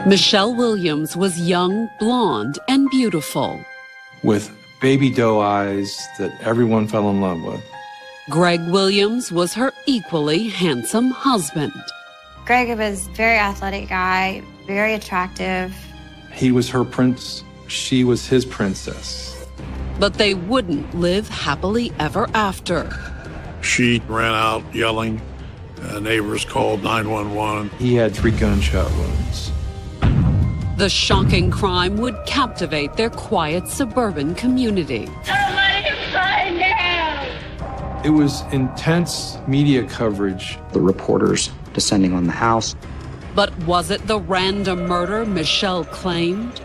Michele Williams was young, blonde, and beautiful. With baby doe eyes that everyone fell in love with. Greg Williams was her equally handsome husband. Greg was a very athletic guy, very attractive. He was her prince. She was his princess. But they wouldn't live happily ever after. She ran out yelling. Neighbors called 911. He had 3 gunshot wounds. The shocking crime would captivate their quiet suburban community. Somebody find out! It was intense media coverage. The reporters descending on the house. But was it the random murder Michele claimed?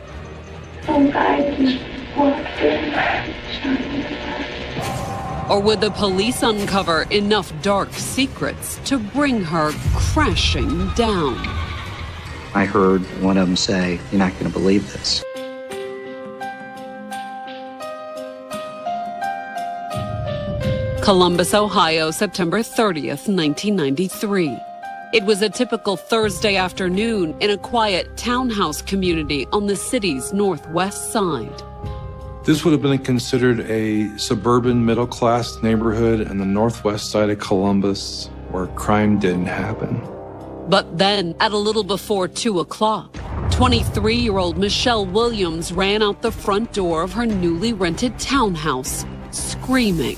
Some guy just walked in. Or would the police uncover enough dark secrets to bring her crashing down? I heard one of them say, "You're not going to believe this." Columbus, Ohio, September 30th, 1993. It was a typical Thursday afternoon in a quiet townhouse community on the city's northwest side. This would have been considered a suburban middle-class neighborhood in the northwest side of Columbus where crime didn't happen. But then, at a little before 2 o'clock, 23-year-old Michele Williams ran out the front door of her newly rented townhouse, screaming.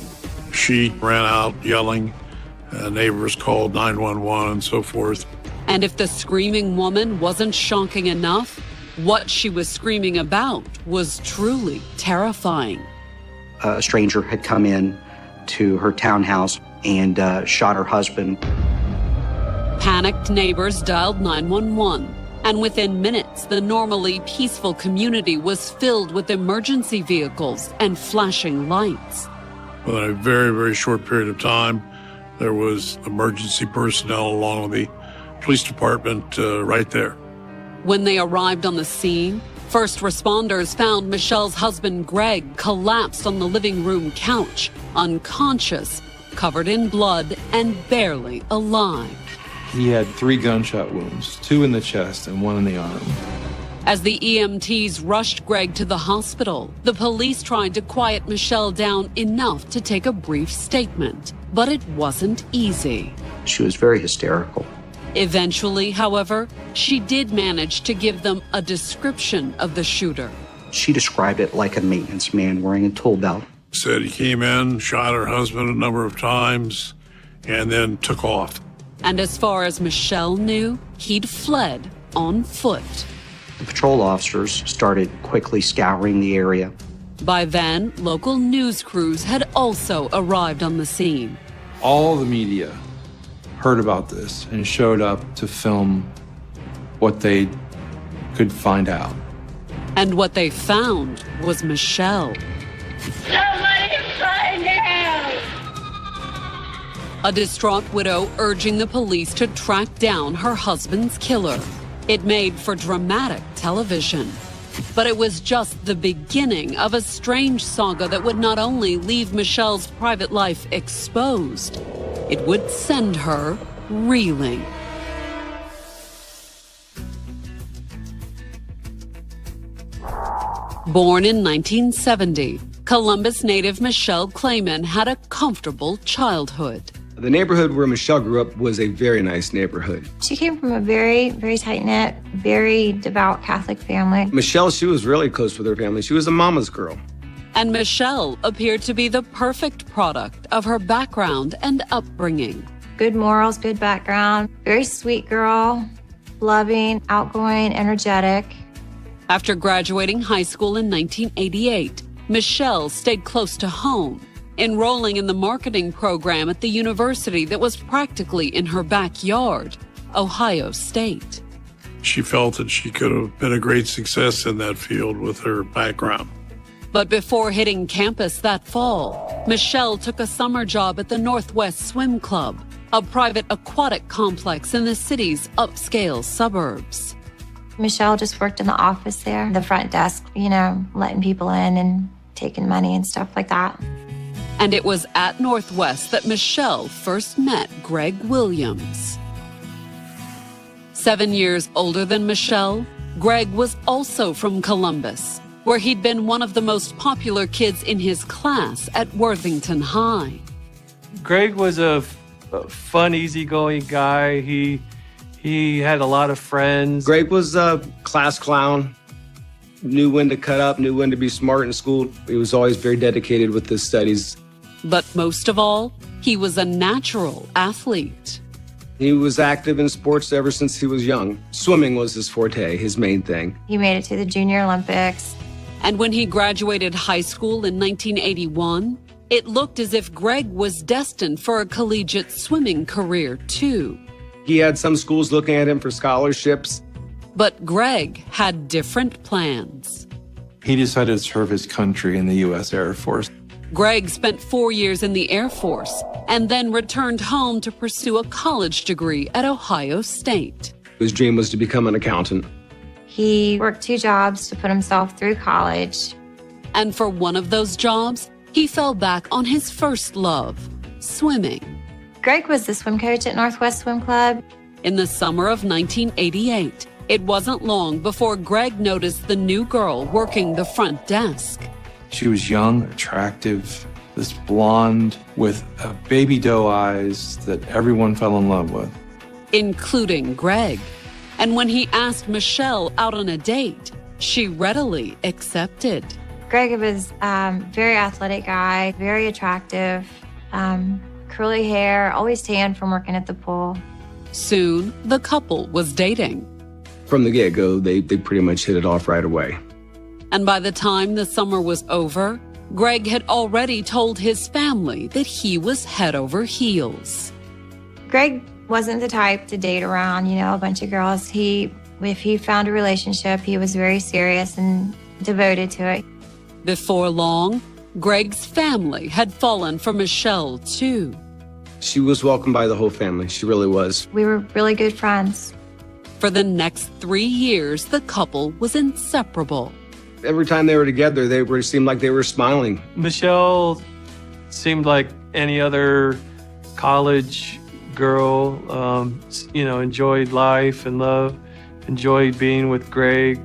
She ran out yelling. Neighbors called 911 and so forth. And if the screaming woman wasn't shocking enough, what she was screaming about was truly terrifying. A stranger had come in to her townhouse and shot her husband. Panicked neighbors dialed 911, and within minutes, the normally peaceful community was filled with emergency vehicles and flashing lights. Within a very, very short period of time, there was emergency personnel along with the police department right there. When they arrived on the scene, first responders found Michele's husband, Greg, collapsed on the living room couch, unconscious, covered in blood, and barely alive. He had 3 gunshot wounds, 2 in the chest and 1 in the arm. As the EMTs rushed Greg to the hospital, the police tried to quiet Michele down enough to take a brief statement. But it wasn't easy. She was very hysterical. Eventually, however, she did manage to give them a description of the shooter. She described it like a maintenance man wearing a tool belt. Said he came in, shot her husband a number of times, and then took off. And as far as Michele knew, he'd fled on foot. The patrol officers started quickly scouring the area. By then, local news crews had also arrived on the scene. All the media heard about this and showed up to film what they could find out. And what they found was Michele. Somebody find out! A distraught widow urging the police to track down her husband's killer. It made for dramatic television. But it was just the beginning of a strange saga that would not only leave Michele's private life exposed, it would send her reeling. Born in 1970, Columbus native Michele Clayman had a comfortable childhood. The neighborhood where Michele grew up was a very nice neighborhood. She came from a very, very tight-knit, very devout Catholic family. Michele, she was really close with her family. She was a mama's girl. And Michele appeared to be the perfect product of her background and upbringing. Good morals, good background, very sweet girl, loving, outgoing, energetic. After graduating high school in 1988, Michele stayed close to home, enrolling in the marketing program at the university that was practically in her backyard, Ohio State. She felt that she could have been a great success in that field with her background. But before hitting campus that fall, Michele took a summer job at the Northwest Swim Club, a private aquatic complex in the city's upscale suburbs. Michele just worked in the office there, the front desk, letting people in and taking money and stuff like that. And it was at Northwest that Michele first met Greg Williams. 7 years older than Michele, Greg was also from Columbus, where he'd been one of the most popular kids in his class at Worthington High. Greg was a fun, easygoing guy. He had a lot of friends. Greg was a class clown, knew when to cut up, knew when to be smart in school. He was always very dedicated with his studies. But most of all, he was a natural athlete. He was active in sports ever since he was young. Swimming was his forte, his main thing. He made it to the Junior Olympics. And when he graduated high school in 1981, it looked as if Greg was destined for a collegiate swimming career, too. He had some schools looking at him for scholarships. But Greg had different plans. He decided to serve his country in the U.S. Air Force. Greg spent 4 years in the Air Force and then returned home to pursue a college degree at Ohio State. His dream was to become an accountant. He worked 2 jobs to put himself through college. And for one of those jobs, he fell back on his first love, swimming. Greg was the swim coach at Northwest Swim Club. In the summer of 1988, it wasn't long before Greg noticed the new girl working the front desk. She was young, attractive, this blonde with baby doe eyes that everyone fell in love with. Including Greg. And when he asked Michele out on a date, she readily accepted. Greg was a very athletic guy, very attractive, curly hair, always tan from working at the pool. Soon, the couple was dating. From the get-go, they pretty much hit it off right away. And by the time the summer was over, Greg had already told his family that he was head over heels. Greg wasn't the type to date around, a bunch of girls. If he found a relationship, he was very serious and devoted to it. Before long, Greg's family had fallen for Michele, too. She was welcomed by the whole family. She really was. We were really good friends. For the next 3 years, the couple was inseparable. Every time they were together, seemed like they were smiling. Michele seemed like any other college girl, enjoyed life and love, enjoyed being with Greg.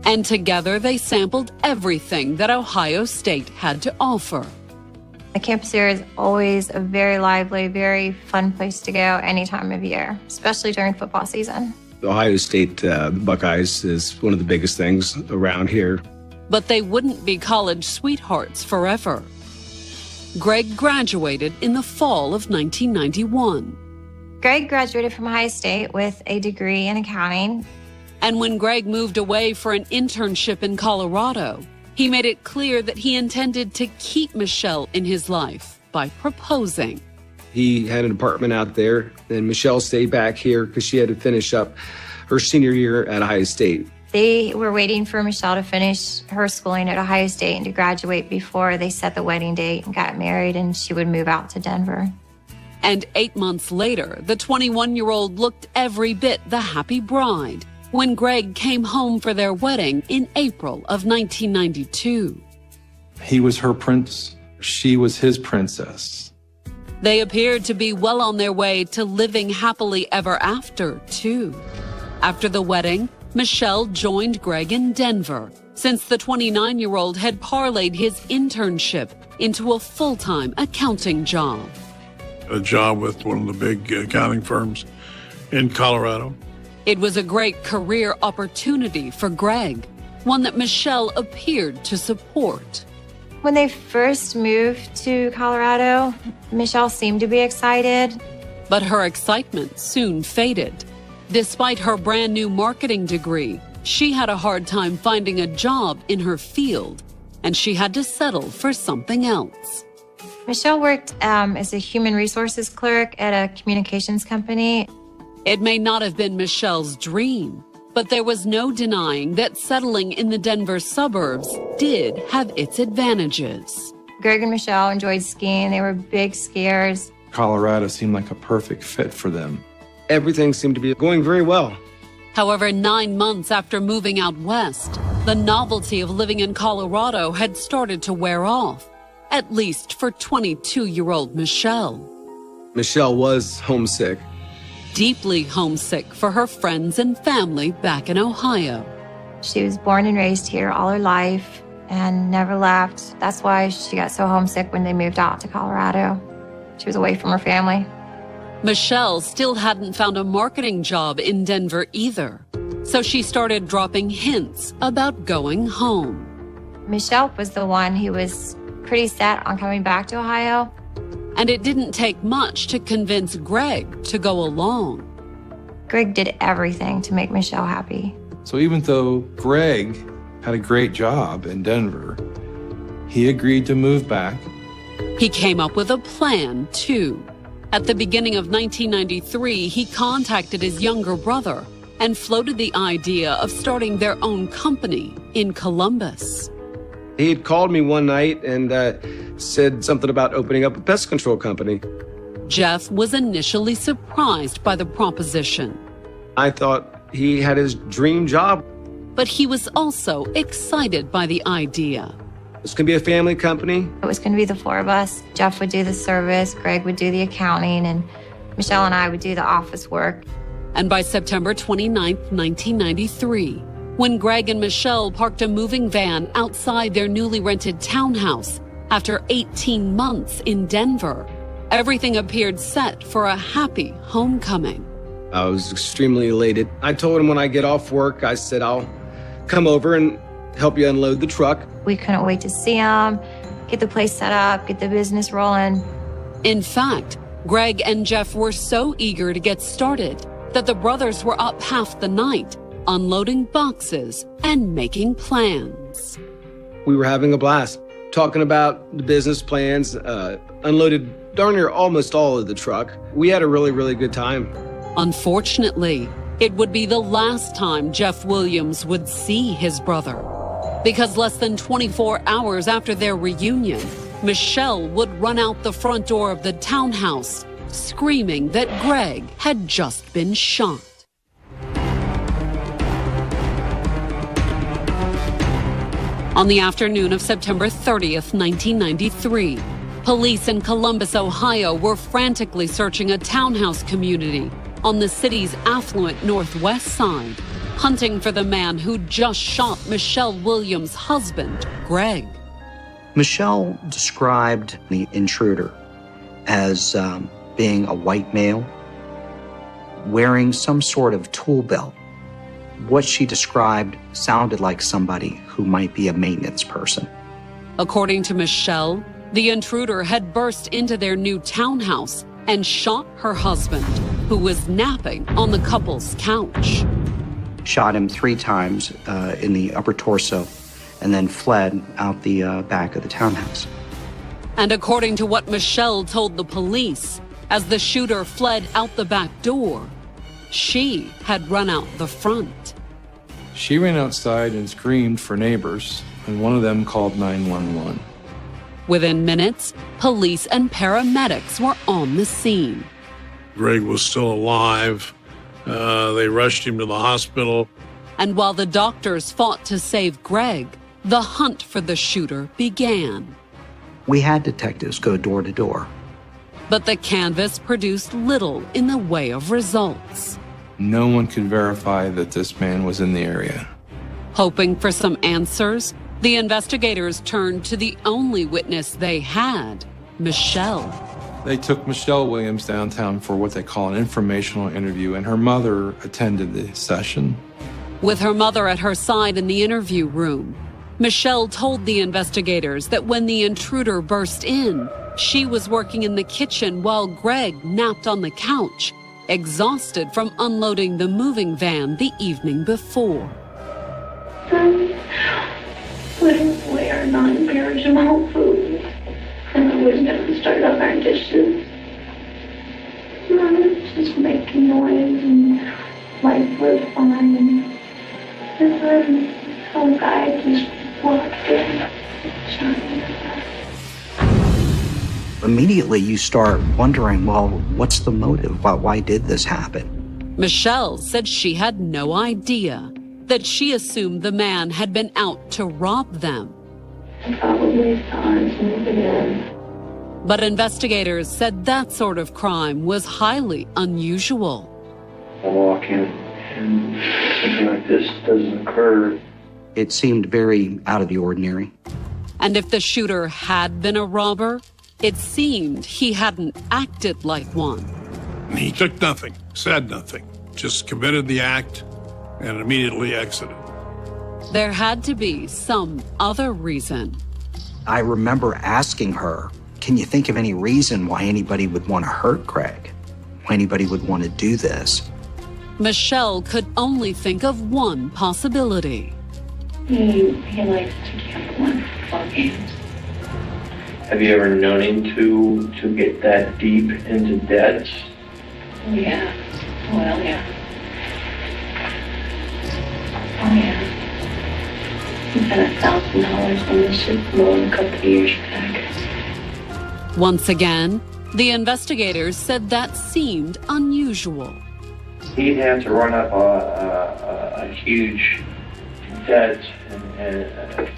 And together they sampled everything that Ohio State had to offer. The campus here is always a very lively, very fun place to go any time of year, especially during football season. The Ohio State Buckeyes is one of the biggest things around here. But they wouldn't be college sweethearts forever. Greg graduated in the fall of 1991. Greg graduated from Ohio State with a degree in accounting. And when Greg moved away for an internship in Colorado, he made it clear that he intended to keep Michele in his life by proposing. He had an apartment out there, and Michele stayed back here because she had to finish up her senior year at Ohio State. They were waiting for Michele to finish her schooling at Ohio State and to graduate before they set the wedding date and got married, and she would move out to Denver. And 8 months later, the 21-year-old looked every bit the happy bride when Greg came home for their wedding in April of 1992. He was her prince. She was his princess. They appeared to be well on their way to living happily ever after, too. After the wedding, Michele joined Greg in Denver, since the 29-year-old had parlayed his internship into a full-time accounting job. A job with one of the big accounting firms in Colorado. It was a great career opportunity for Greg, one that Michele appeared to support. When they first moved to Colorado, Michele seemed to be excited. But her excitement soon faded. Despite her brand new marketing degree, she had a hard time finding a job in her field, and she had to settle for something else. Michele worked as a human resources clerk at a communications company. It may not have been Michele's dream, but there was no denying that settling in the Denver suburbs did have its advantages. Greg and Michele enjoyed skiing. They were big skiers. Colorado seemed like a perfect fit for them. Everything seemed to be going very well. However, 9 months after moving out west, the novelty of living in Colorado had started to wear off, at least for 22-year-old Michele. Michele was homesick. deeply homesick for her friends and family back in Ohio. She was born and raised here all her life and never left. That's why she got so homesick when they moved out to Colorado. She was away from her family. Michele still hadn't found a marketing job in Denver either, so she started dropping hints about going home. Michele was the one who was pretty set on coming back to Ohio. And it didn't take much to convince Greg to go along. Greg did everything to make Michele happy. So even though Greg had a great job in Denver, he agreed to move back. He came up with a plan, too. At the beginning of 1993, he contacted his younger brother and floated the idea of starting their own company in Columbus. He had called me one night and said something about opening up a pest control company. Jeff was initially surprised by the proposition. I thought he had his dream job. But he was also excited by the idea. It's going to be a family company. It was going to be the four of us. Jeff would do the service, Greg would do the accounting, and Michele and I would do the office work. And by September 29, 1993, when Greg and Michele parked a moving van outside their newly rented townhouse after 18 months in Denver, everything appeared set for a happy homecoming. I was extremely elated. I told him when I get off work, I said, I'll come over and help you unload the truck. We couldn't wait to see him, get the place set up, get the business rolling. In fact, Greg and Jeff were so eager to get started that the brothers were up half the night, unloading boxes and making plans. We were having a blast, talking about the business plans, unloaded darn near almost all of the truck. We had a really, really good time. Unfortunately, it would be the last time Jeff Williams would see his brother, because less than 24 hours after their reunion, Michele would run out the front door of the townhouse, screaming that Greg had just been shot. On the afternoon of September 30th, 1993, police in Columbus, Ohio were frantically searching a townhouse community on the city's affluent northwest side, hunting for the man who just shot Michele Williams' husband, Greg. Michele described the intruder as being a white male, wearing some sort of tool belt. What she described sounded like somebody who might be a maintenance person. According to Michele, the intruder had burst into their new townhouse and shot her husband, who was napping on the couple's couch. Shot him 3 times in the upper torso and then fled out the back of the townhouse. And according to what Michele told the police, as the shooter fled out the back door, she had run out the front. She ran outside and screamed for neighbors, and one of them called 911. Within minutes, police and paramedics were on the scene. Greg was still alive. They rushed him to the hospital. And while the doctors fought to save Greg, the hunt for the shooter began. We had detectives go door to door. But the canvass produced little in the way of results. No one could verify that this man was in the area. Hoping for some answers, the investigators turned to the only witness they had, Michele. They took Michele Williams downtown for what they call an informational interview, and her mother attended the session. With her mother at her side in the interview room, Michele told the investigators that when the intruder burst in, she was working in the kitchen while Greg napped on the couch, exhausted from unloading the moving van the evening before. I wouldn't wear non-perishable food, and I wouldn't have started on our dishes. I was just making noise, and life was fine. And then some guy just walked in, shot me. Immediately you start wondering, well, what's the motive? Why did this happen? Michele said she had no idea, that she assumed the man had been out to rob them. I probably saw us moving in. But investigators said that sort of crime was highly unusual. walk in and something like this doesn't occur. It seemed very out of the ordinary. And if the shooter had been a robber, it seemed he hadn't acted like one. He took nothing, said nothing, just committed the act and immediately exited. There had to be some other reason. I remember asking her, can you think of any reason why anybody would want to hurt Craig? Why anybody would want to do this? Michele could only think of one possibility. He likes to gamble on football games. Have you ever known him to get that deep into debts? Oh, yeah. Well, yeah. Oh, yeah. He spent $1,000 on the Super Bowl a couple of years back. Once again, the investigators said that seemed unusual. He'd have to run up a huge debt and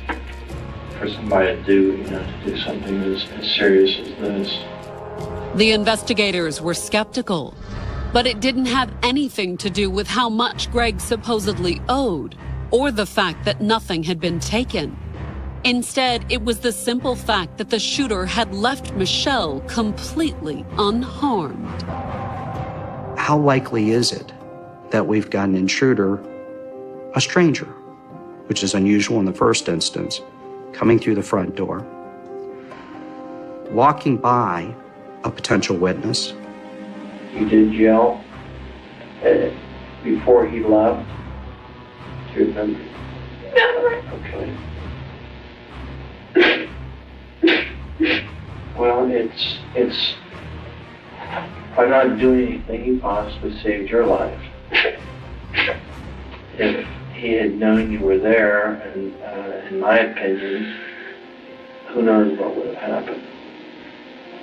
for somebody to do something as serious as this. The investigators were skeptical, but it didn't have anything to do with how much Greg supposedly owed or the fact that nothing had been taken. Instead, it was the simple fact that the shooter had left Michele completely unharmed. How likely is it that we've got an intruder, a stranger, which is unusual in the first instance, coming through the front door, walking by a potential witness? You did yell before he left? Do you remember? No. Okay. Well, it's by not doing anything, he possibly saved your life. If he had known you were there, and in my opinion, who knows what would have happened.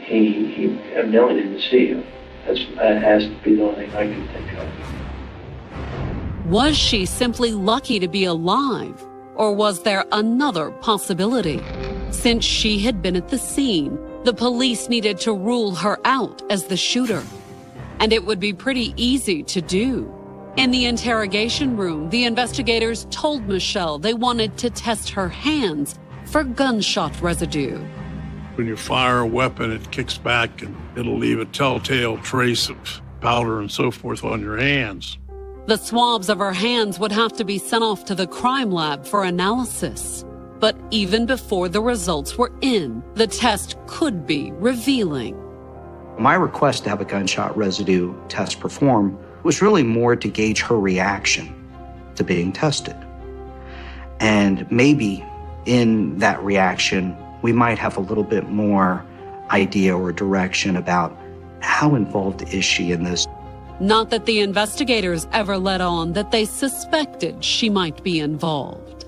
He evidently didn't see you. That has to be the only thing I can think of. Was she simply lucky to be alive, or was there another possibility? Since she had been at the scene, the police needed to rule her out as the shooter. And it would be pretty easy to do. In the interrogation room, the investigators told Michele they wanted to test her hands for gunshot residue. When you fire a weapon, it kicks back and it'll leave a telltale trace of powder and so forth on your hands. The swabs of her hands would have to be sent off to the crime lab for analysis. But even before the results were in, the test could be revealing. My request to have a gunshot residue test performed was really more to gauge her reaction to being tested. And maybe in that reaction, we might have a little bit more idea or direction about how involved is she in this. Not that the investigators ever let on that they suspected she might be involved.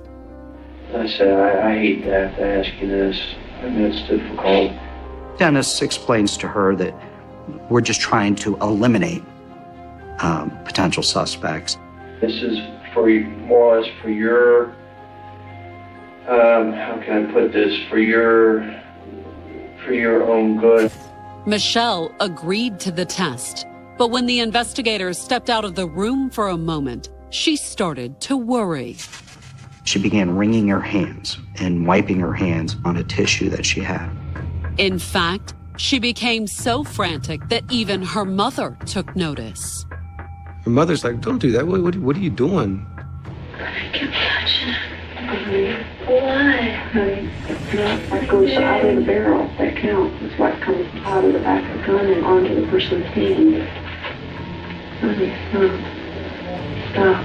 I said, I hate to have to ask you this. I mean, it's difficult. Dennis explains to her that we're just trying to eliminate potential suspects. This is for more or less for your, how can I put this, for your own good. Michele agreed to the test, but when the investigators stepped out of the room for a moment, she started to worry. She began wringing her hands and wiping her hands on a tissue that she had. In fact, she became so frantic that even her mother took notice. Her mother's like, don't do that. What are you doing? I kept touching it. Why? Honey, it's not what goes out of the barrel that counts. It's what comes out of the back of the gun and onto the person's hand. Honey, stop.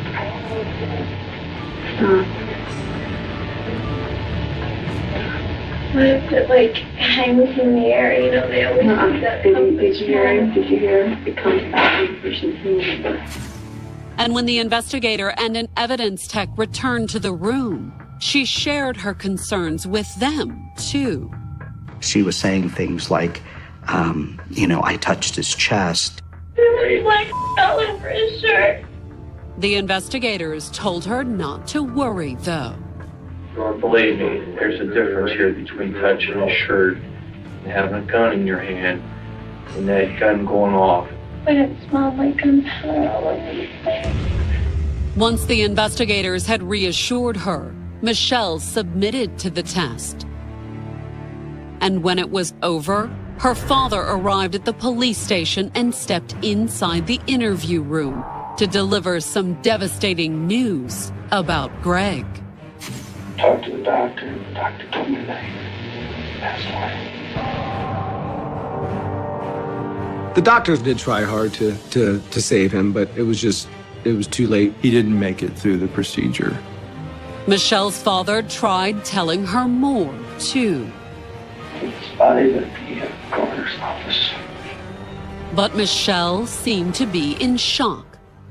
Stop. What if it, like, hangs in the air? You know, they always do that. Did you hear? It comes out of the person's hand. And when the investigator and an evidence tech returned to the room, she shared her concerns with them, too. She was saying things like, I touched his chest. There was black all over his shirt. The investigators told her not to worry, though. Or believe me, there's a difference here between touching a shirt and having a gun in your hand and that gun going off but it smelled like gunpowder all over the place. Once the investigators had reassured her, Michele submitted to the test. And when it was over, her father arrived at the police station and stepped inside the interview room to deliver some devastating news about Greg. Talked to the doctor, and the doctor told me that he passed away. The doctors did try hard to save him, but it was too late. He didn't make it through the procedure. Michele's father tried telling her more, too. His body's at the coroner's office. But Michele seemed to be in shock.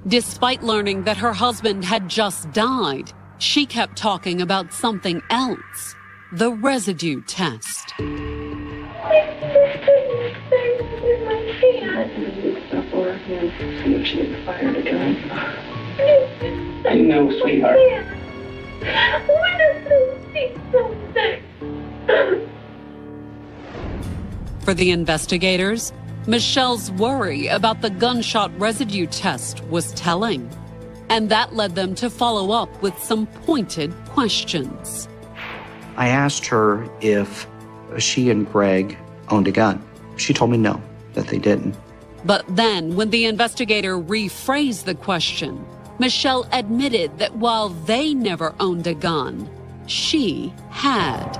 Despite learning that her husband had just died, she kept talking about something else, the residue test. My sister's things in my hand. It's up for him. See if she had fired a gun. I know, sweetheart. Why does this seem so sick? For the investigators, Michele's worry about the gunshot residue test was telling, and that led them to follow up with some pointed questions. I asked her if she and Greg owned a gun. She told me no, that they didn't. But then, when the investigator rephrased the question, Michele admitted that while they never owned a gun, she had.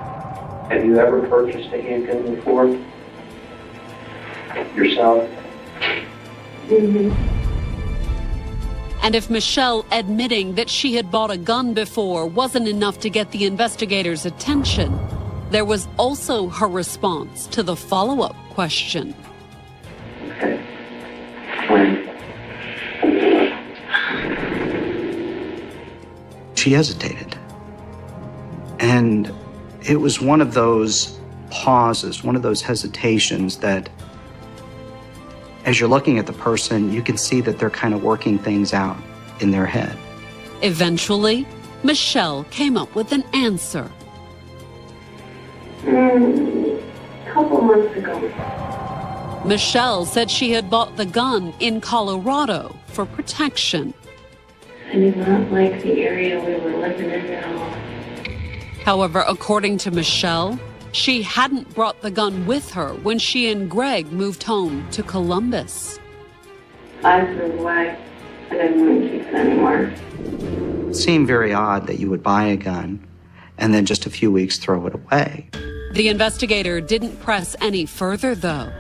Have you ever purchased a handgun before? Yourself? Mm-hmm. And if Michele admitting that she had bought a gun before wasn't enough to get the investigators' attention, there was also her response to the follow-up question. Okay. When? She hesitated. And it was one of those pauses, one of those hesitations that as you're looking at the person, you can see that they're kind of working things out in their head. Eventually, Michele came up with an answer. A couple months ago. Michele said she had bought the gun in Colorado for protection. I did not like the area we were living in at all. However, according to Michele, she hadn't brought the gun with her when she and Greg moved home to Columbus. I threw it away. I didn't want to keep it anymore. It seemed very odd that you would buy a gun and then just a few weeks throw it away. The investigator didn't press any further, though.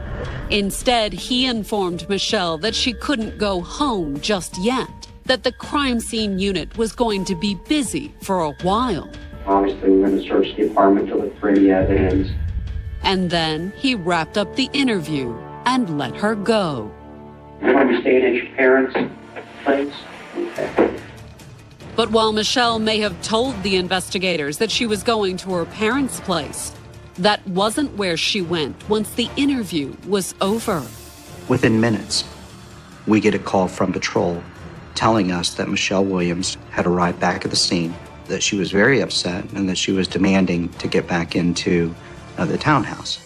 Instead, he informed Michele that she couldn't go home just yet, that the crime scene unit was going to be busy for a while. Obviously, we're going to search the apartment to look for any evidence. And then he wrapped up the interview and let her go. You're going to be staying at your parents' place? Okay. But while Michele may have told the investigators that she was going to her parents' place, that wasn't where she went once the interview was over. Within minutes, we get a call from patrol telling us that Michele Williams had arrived back at the scene, that she was very upset, and that she was demanding to get back into the townhouse.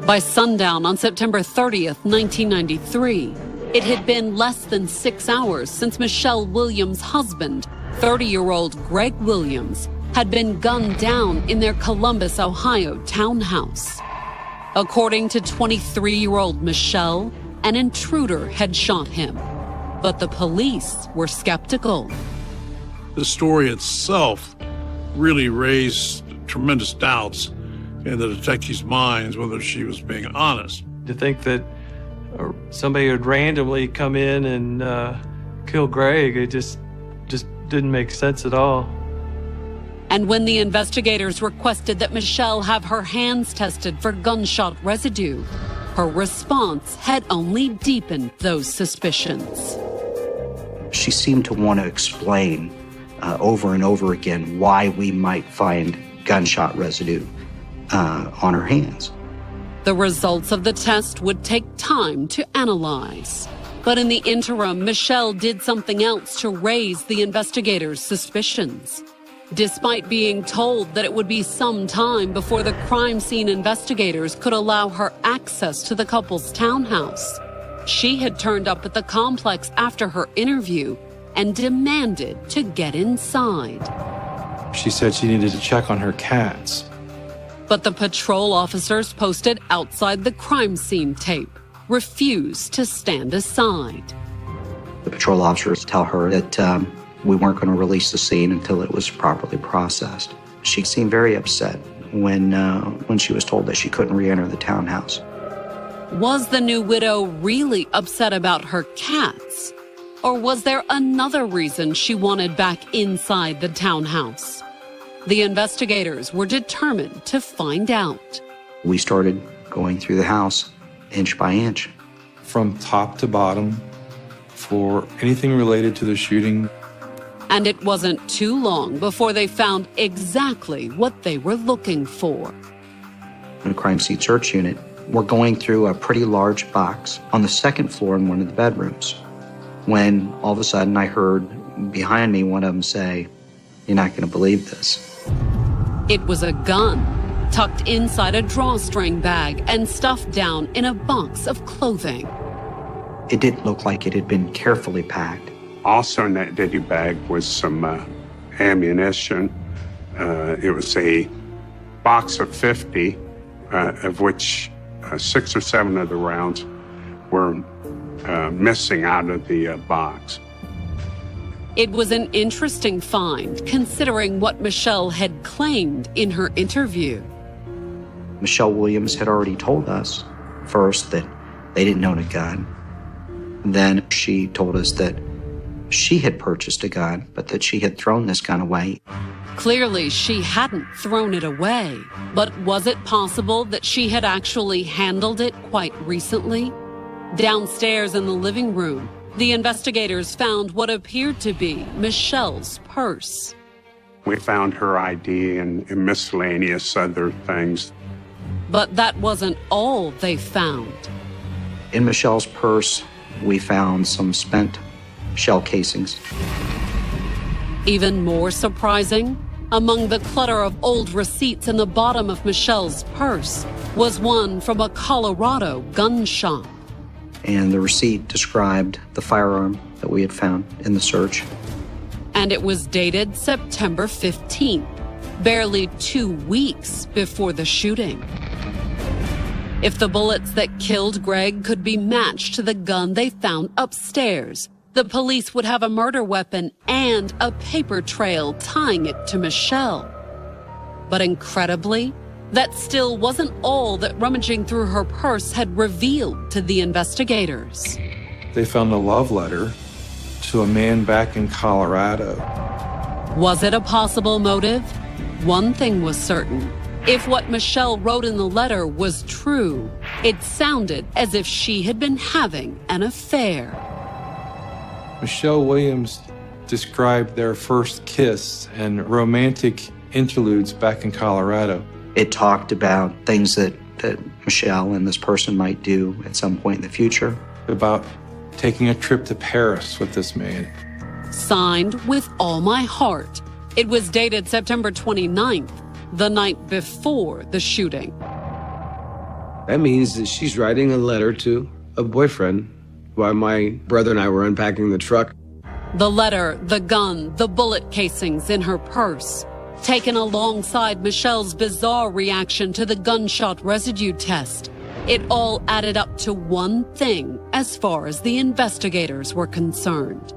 By sundown on September 30th, 1993, it had been less than 6 hours since Michele Williams' husband, 30-year-old Greg Williams, had been gunned down in their Columbus, Ohio townhouse. According to 23-year-old Michele, an intruder had shot him. But the police were skeptical. The story itself really raised tremendous doubts in the detectives' minds whether she was being honest. To think that somebody would randomly come in and kill Greg, it just didn't make sense at all. And when the investigators requested that Michele have her hands tested for gunshot residue, her response had only deepened those suspicions. She seemed to want to explain over and over again why we might find gunshot residue on her hands. The results of the test would take time to analyze. But in the interim, Michele did something else to raise the investigators' suspicions. Despite being told that it would be some time before the crime scene investigators could allow her access to the couple's townhouse, she had turned up at the complex after her interview and demanded to get inside. She said she needed to check on her cats. But the patrol officers posted outside the crime scene tape refused to stand aside. The patrol officers tell her that we weren't going to release the scene until it was properly processed. She seemed very upset when she was told that she couldn't re-enter the townhouse. Was the new widow really upset about her cats? Or was there another reason she wanted back inside the townhouse? The investigators were determined to find out. We started going through the house inch by inch. From top to bottom, for anything related to the shooting. And it wasn't too long before they found exactly what they were looking for. In a crime scene search unit, we're going through a pretty large box on the second floor in one of the bedrooms, when all of a sudden I heard behind me one of them say, "You're not going to believe this." It was a gun, tucked inside a drawstring bag and stuffed down in a box of clothing. It didn't look like it had been carefully packed. Also in that ditty bag was some ammunition. It was a box of 50, of which 6 or 7 of the rounds were missing out of the box. It was an interesting find, considering what Michele had claimed in her interview. Michele Williams had already told us first that they didn't own a gun. Then she told us that she had purchased a gun, but that she had thrown this gun away. Clearly, she hadn't thrown it away. But was it possible that she had actually handled it quite recently? Downstairs in the living room, the investigators found what appeared to be Michele's purse. We found her ID and miscellaneous other things. But that wasn't all they found. In Michele's purse, we found some spent shell casings. Even more surprising, among the clutter of old receipts in the bottom of Michele's purse was one from a Colorado gun shop. And the receipt described the firearm that we had found in the search. And it was dated September 15th, barely 2 weeks before the shooting. If the bullets that killed Greg could be matched to the gun they found upstairs, the police would have a murder weapon and a paper trail tying it to Michele. But incredibly, that still wasn't all that rummaging through her purse had revealed to the investigators. They found a love letter to a man back in Colorado. Was it a possible motive? One thing was certain. If what Michele wrote in the letter was true, it sounded as if she had been having an affair. Michele Williams described their first kiss and romantic interludes back in Colorado. It talked about things that Michele and this person might do at some point in the future. About taking a trip to Paris with this man. Signed with all my heart. It was dated September 29th, the night before the shooting. That means that she's writing a letter to a boyfriend while my brother and I were unpacking the truck. The letter, the gun, the bullet casings in her purse, taken alongside Michele's bizarre reaction to the gunshot residue test. It all added up to one thing as far as the investigators were concerned.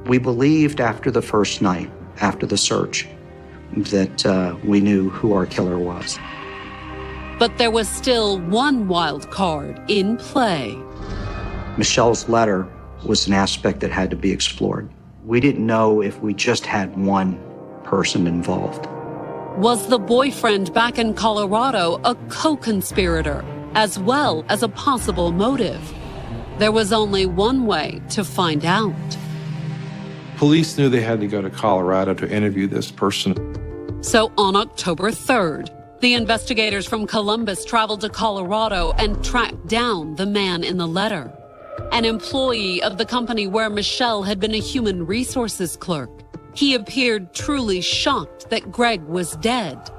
We believed after the first night, after the search, that we knew who our killer was. But there was still one wild card in play. Michele's letter was an aspect that had to be explored. We didn't know if we just had one person involved. Was the boyfriend back in Colorado a co-conspirator, as well as a possible motive? There was only one way to find out. Police knew they had to go to Colorado to interview this person. So on October 3rd, the investigators from Columbus traveled to Colorado and tracked down the man in the letter, an employee of the company where Michele had been a human resources clerk. He appeared truly shocked that Greg was dead,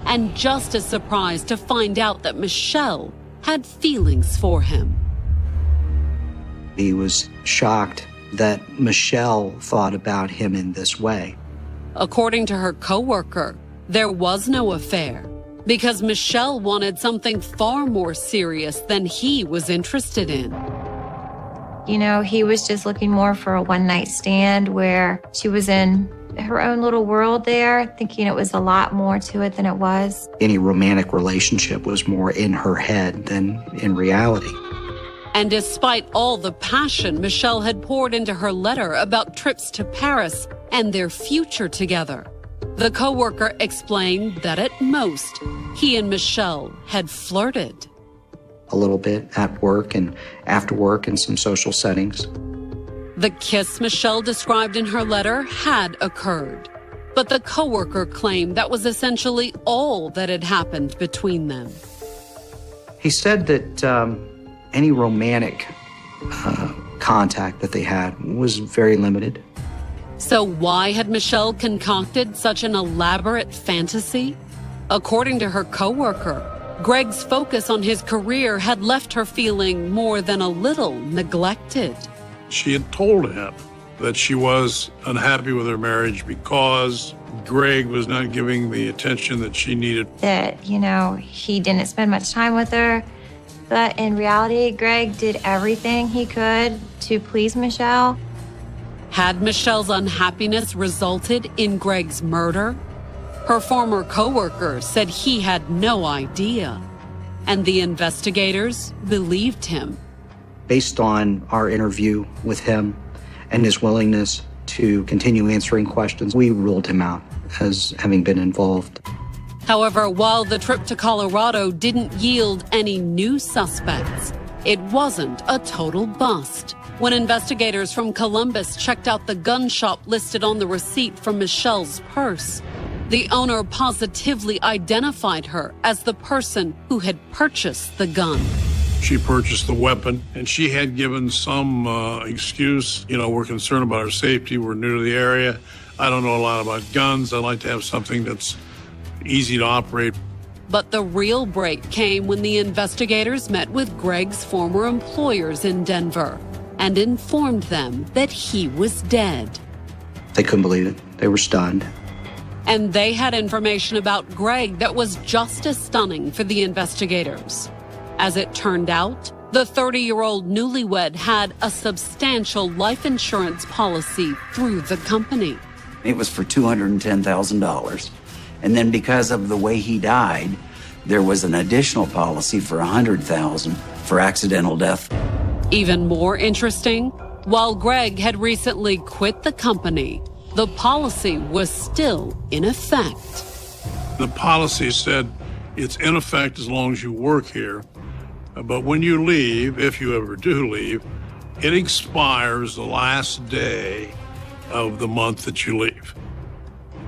and just as surprised to find out that Michele had feelings for him. He was shocked that Michele thought about him in this way. According to her coworker, there was no affair because Michele wanted something far more serious than he was interested in. You know, he was just looking more for a one-night stand where she was in her own little world there, thinking it was a lot more to it than it was. Any romantic relationship was more in her head than in reality. And despite all the passion Michele had poured into her letter about trips to Paris and their future together, the coworker explained that at most, he and Michele had flirted. A little bit at work and after work in some social settings. The kiss Michele described in her letter had occurred, but the coworker claimed that was essentially all that had happened between them. He said that any romantic contact that they had was very limited. So why had Michele concocted such an elaborate fantasy? According to her coworker, Greg's focus on his career had left her feeling more than a little neglected. She had told him that she was unhappy with her marriage because Greg was not giving the attention that she needed. That, you know, he didn't spend much time with her. But in reality, Greg did everything he could to please Michele. Had Michele's unhappiness resulted in Greg's murder? Her former coworker said he had no idea, and the investigators believed him. Based on our interview with him and his willingness to continue answering questions, we ruled him out as having been involved. However, while the trip to Colorado didn't yield any new suspects, it wasn't a total bust. When investigators from Columbus checked out the gun shop listed on the receipt from Michele's purse, the owner positively identified her as the person who had purchased the gun. She purchased the weapon, and she had given some excuse. You know, we're concerned about our safety. We're new to the area. I don't know a lot about guns. I'd like to have something that's easy to operate. But the real break came when the investigators met with Greg's former employers in Denver and informed them that he was dead. They couldn't believe it. They were stunned. And they had information about Greg that was just as stunning for the investigators. As it turned out, the 30-year-old newlywed had a substantial life insurance policy through the company. It was for $210,000. And then because of the way he died, there was an additional policy for $100,000 for accidental death. Even more interesting, while Greg had recently quit the company, the policy was still in effect. The policy said it's in effect as long as you work here. But when you leave, if you ever do leave, it expires the last day of the month that you leave.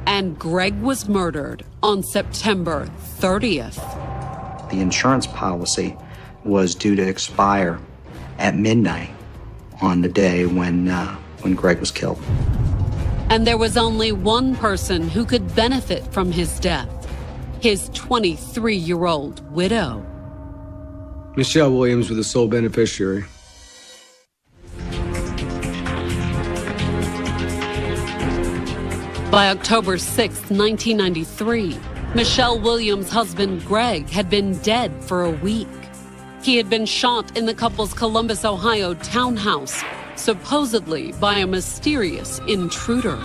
And Greg was murdered on September 30th. The insurance policy was due to expire at midnight on the day when Greg was killed. And there was only one person who could benefit from his death, his 23-year-old widow. Michele Williams was the sole beneficiary. By October 6, 1993, Michele Williams' husband Greg had been dead for a week. He had been shot in the couple's Columbus, Ohio townhouse, supposedly by a mysterious intruder.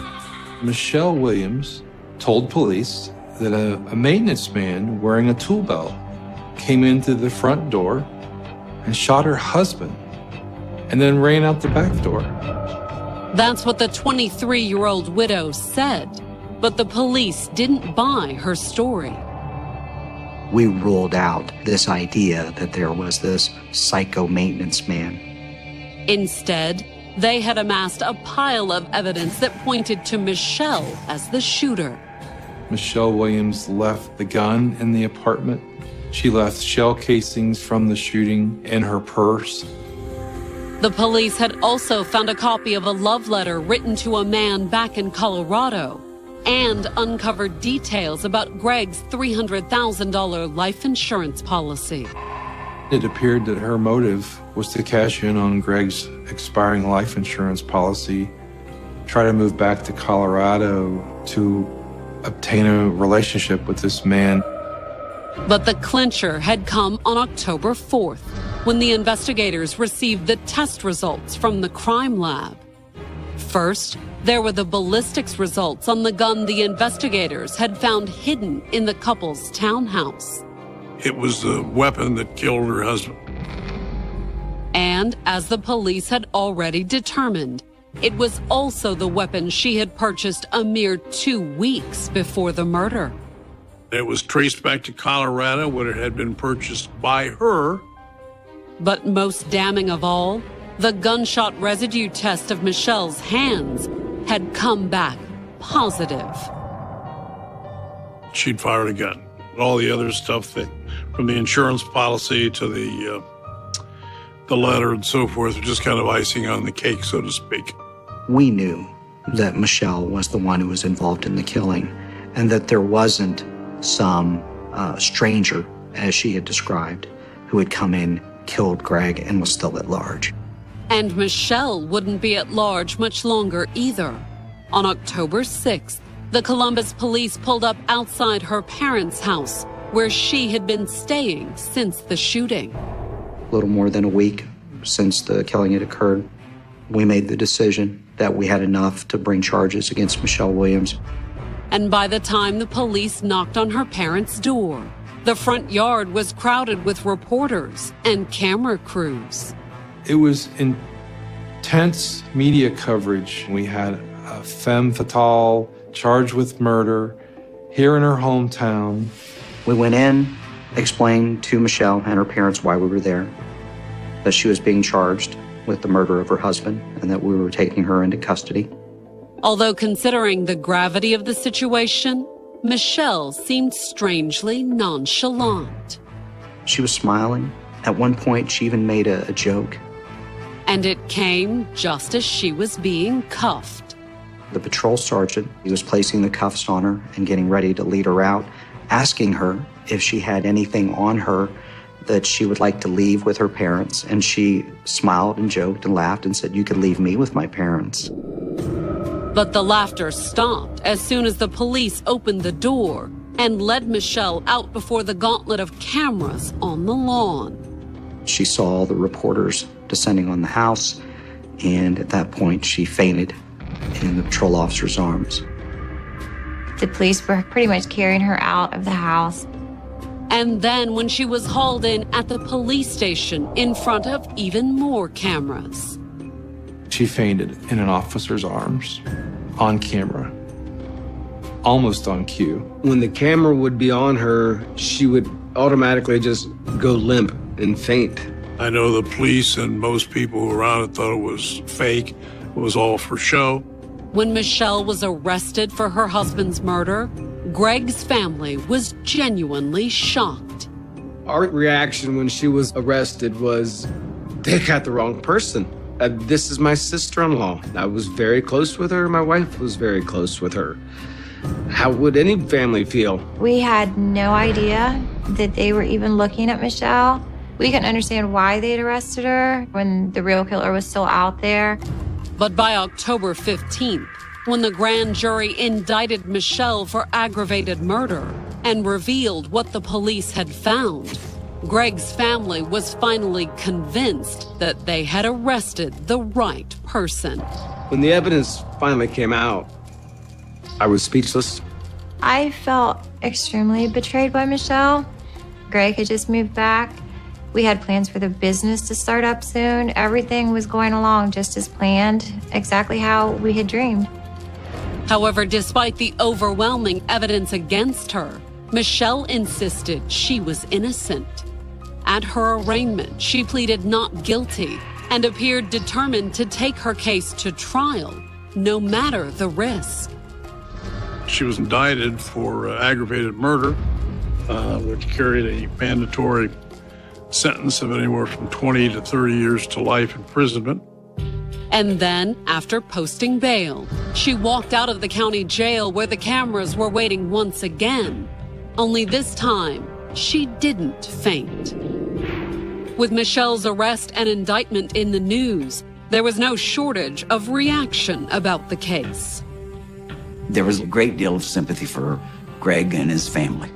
Michele Williams told police that a maintenance man wearing a tool belt came in through the front door and shot her husband and then ran out the back door. That's what the 23-year-old widow said, but the police didn't buy her story. We ruled out this idea that there was this psycho maintenance man. Instead, they had amassed a pile of evidence that pointed to Michele as the shooter. Michele Williams left the gun in the apartment. She left shell casings from the shooting in her purse. The police had also found a copy of a love letter written to a man back in Colorado and uncovered details about Greg's $300,000 life insurance policy. It appeared that her motive was to cash in on Greg's expiring life insurance policy, try to move back to Colorado to obtain a relationship with this man. But the clincher had come on October 4th, when the investigators received the test results from the crime lab. First, there were the ballistics results on the gun the investigators had found hidden in the couple's townhouse. It was the weapon that killed her husband. And as the police had already determined, it was also the weapon she had purchased a mere 2 weeks before the murder. It was traced back to Colorado when it had been purchased by her. But most damning of all, the gunshot residue test of Michelle's hands had come back positive. She'd fired a gun. All the other stuff, from the insurance policy to the letter and so forth, just kind of icing on the cake, so to speak. We knew that Michele was the one who was involved in the killing, and that there wasn't some stranger, as she had described, who had come in, killed Greg, and was still at large. And Michele wouldn't be at large much longer either. On October 6th, the Columbus police pulled up outside her parents' house, where she had been staying since the shooting. A little more than a week since the killing had occurred, we made the decision that we had enough to bring charges against Michele Williams. And by the time the police knocked on her parents' door, the front yard was crowded with reporters and camera crews. It was intense media coverage. We had a femme fatale charged with murder here in her hometown. We went in, explained to Michele and her parents why we were there, that she was being charged with the murder of her husband and that we were taking her into custody. Although considering the gravity of the situation, Michele seemed strangely nonchalant. She was smiling. At one point, she even made a joke. And it came just as she was being cuffed. The patrol sergeant, he was placing the cuffs on her and getting ready to lead her out, asking her if she had anything on her that she would like to leave with her parents. And she smiled and joked and laughed and said, "You could leave me with my parents." But the laughter stopped as soon as the police opened the door and led Michele out before the gauntlet of cameras on the lawn. She saw the reporters descending on the house, and at that point, she fainted in the patrol officer's arms. The police were pretty much carrying her out of the house. And then when she was hauled in at the police station in front of even more cameras. She fainted in an officer's arms, on camera, almost on cue. When the camera would be on her, she would automatically just go limp and faint. I know the police and most people who were around it thought it was fake. It was all for show. When Michele was arrested for her husband's murder, Greg's family was genuinely shocked. Our reaction when she was arrested was, they got the wrong person. This is my sister-in-law. I was very close with her. My wife was very close with her. How would any family feel? We had no idea that they were even looking at Michele. We couldn't understand why they'd arrested her when the real killer was still out there. But by October 15th, when the grand jury indicted Michele for aggravated murder and revealed what the police had found, Greg's family was finally convinced that they had arrested the right person. When the evidence finally came out, I was speechless. I felt extremely betrayed by Michele. Greg had just moved back. We had plans for the business to start up soon. Everything was going along just as planned, exactly how we had dreamed. However, despite the overwhelming evidence against her, Michele insisted she was innocent. At her arraignment, she pleaded not guilty and appeared determined to take her case to trial, no matter the risk. She was indicted for aggravated murder, which carried a mandatory sentence of anywhere from 20 to 30 years to life imprisonment. And then, after posting bail, she walked out of the county jail where the cameras were waiting once again. Only this time, she didn't faint. With Michelle's arrest and indictment in the news, there was no shortage of reaction about the case. There was a great deal of sympathy for Greg and his family.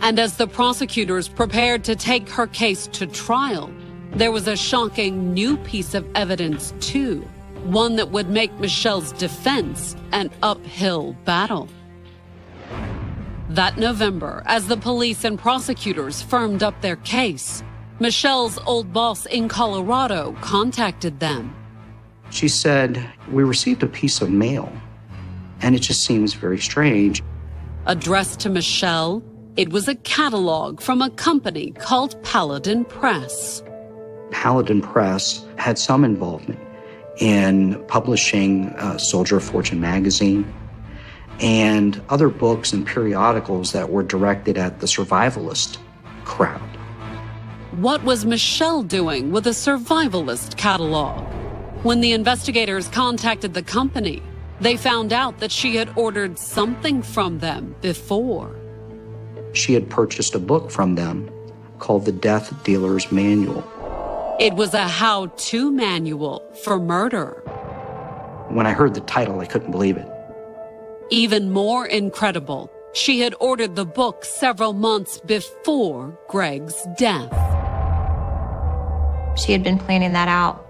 And as the prosecutors prepared to take her case to trial, there was a shocking new piece of evidence, too, one that would make Michelle's defense an uphill battle. That November, as the police and prosecutors firmed up their case, Michelle's old boss in Colorado contacted them. She said, "We received a piece of mail, and it just seems very strange." Addressed to Michele, it was a catalog from a company called Paladin Press. Paladin Press had some involvement in publishing Soldier of Fortune magazine and other books and periodicals that were directed at the survivalist crowd. What was Michele doing with a survivalist catalog? When the investigators contacted the company, they found out that she had ordered something from them before. She had purchased a book from them called The Death Dealer's Manual. It was a how-to manual for murder. When I heard the title, I couldn't believe it. Even more incredible, she had ordered the book several months before Greg's death. She had been planning that out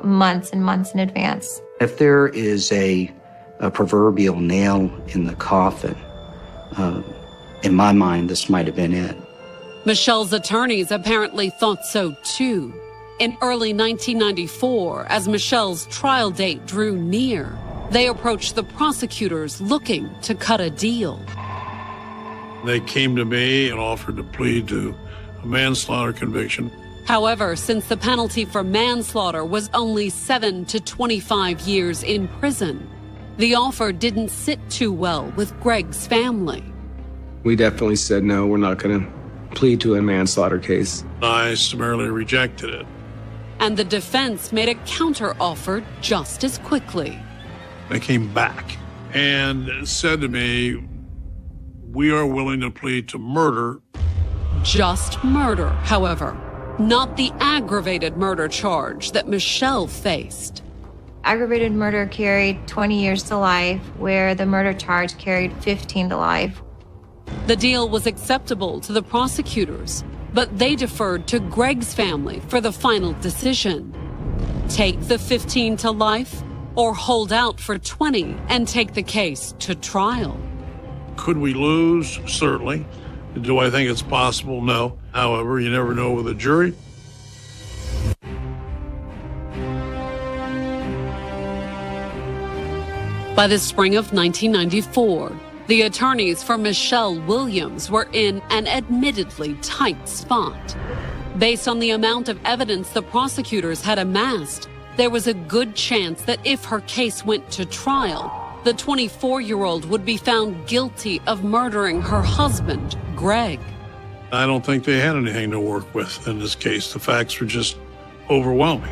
months and months in advance. If there is a proverbial nail in the coffin, in my mind, this might have been it. Michelle's attorneys apparently thought so too. In early 1994, as Michelle's trial date drew near, they approached the prosecutors looking to cut a deal. They came to me and offered to plead to a manslaughter conviction. However, since the penalty for manslaughter was only 7 to 25 years in prison, the offer didn't sit too well with Greg's family. We definitely said, no, we're not going to plead to a manslaughter case. I summarily rejected it. And the defense made a counter-offer just as quickly. They came back and said to me, "We are willing to plead to murder." Just murder, however, not the aggravated murder charge that Michele faced. Aggravated murder carried 20 years to life, where the murder charge carried 15 to life. The deal was acceptable to the prosecutors, but they deferred to Greg's family for the final decision. Take the 15 to life or hold out for 20 and take the case to trial. Could we lose? Certainly. Do I think it's possible? No. However, you never know with a jury. By the spring of 1994, the attorneys for Michele Williams were in an admittedly tight spot. Based on the amount of evidence the prosecutors had amassed, there was a good chance that if her case went to trial, the 24-year-old would be found guilty of murdering her husband, Greg. I don't think they had anything to work with in this case. The facts were just overwhelming.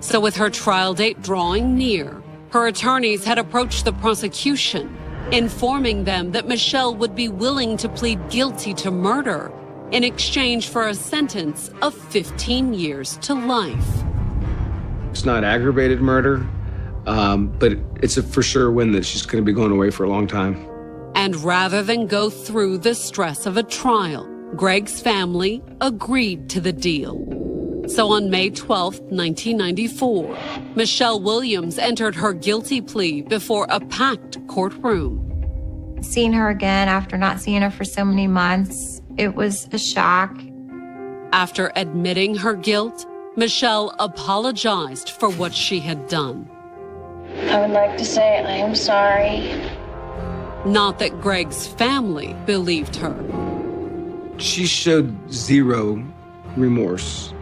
So with her trial date drawing near, her attorneys had approached the prosecution, informing them that Michele would be willing to plead guilty to murder in exchange for a sentence of 15 years to life. It's not aggravated murder, but it's a for sure win that she's going to be going away for a long time. And rather than go through the stress of a trial, Greg's family agreed to the deal. So on May 12, 1994, Michele Williams entered her guilty plea before a packed courtroom. Seeing her again after not seeing her for so many months, it was a shock. After admitting her guilt, Michele apologized for what she had done. I would like to say I am sorry. Not that Greg's family believed her. She showed zero remorse.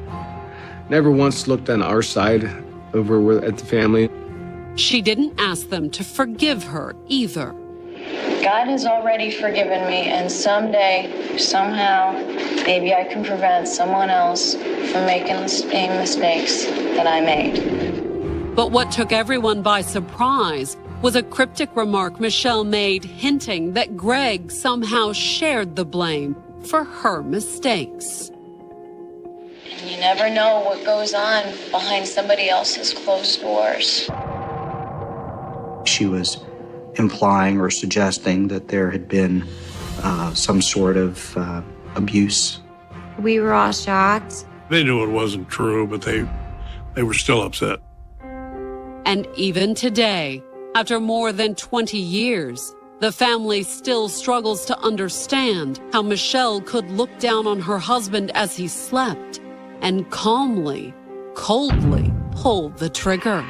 Never once looked on our side over at the family. She didn't ask them to forgive her either. God God has already forgiven me, and someday, somehow, maybe I can prevent someone else from making the same mistakes that I made. But what took everyone by surprise was a cryptic remark Michele made hinting that Greg somehow shared the blame for her mistakes. And you never know what goes on behind somebody else's closed doors. She was implying or suggesting that there had been some sort of abuse. We were all shocked. They knew it wasn't true, but they were still upset. And even today, after more than 20 years, the family still struggles to understand how Michele could look down on her husband as he slept and calmly, coldly pull the trigger.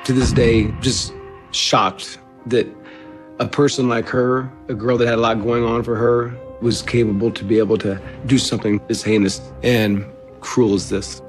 To this day, just shocked that a person like her, a girl that had a lot going on for her, was capable to be able to do something as heinous and cruel as this.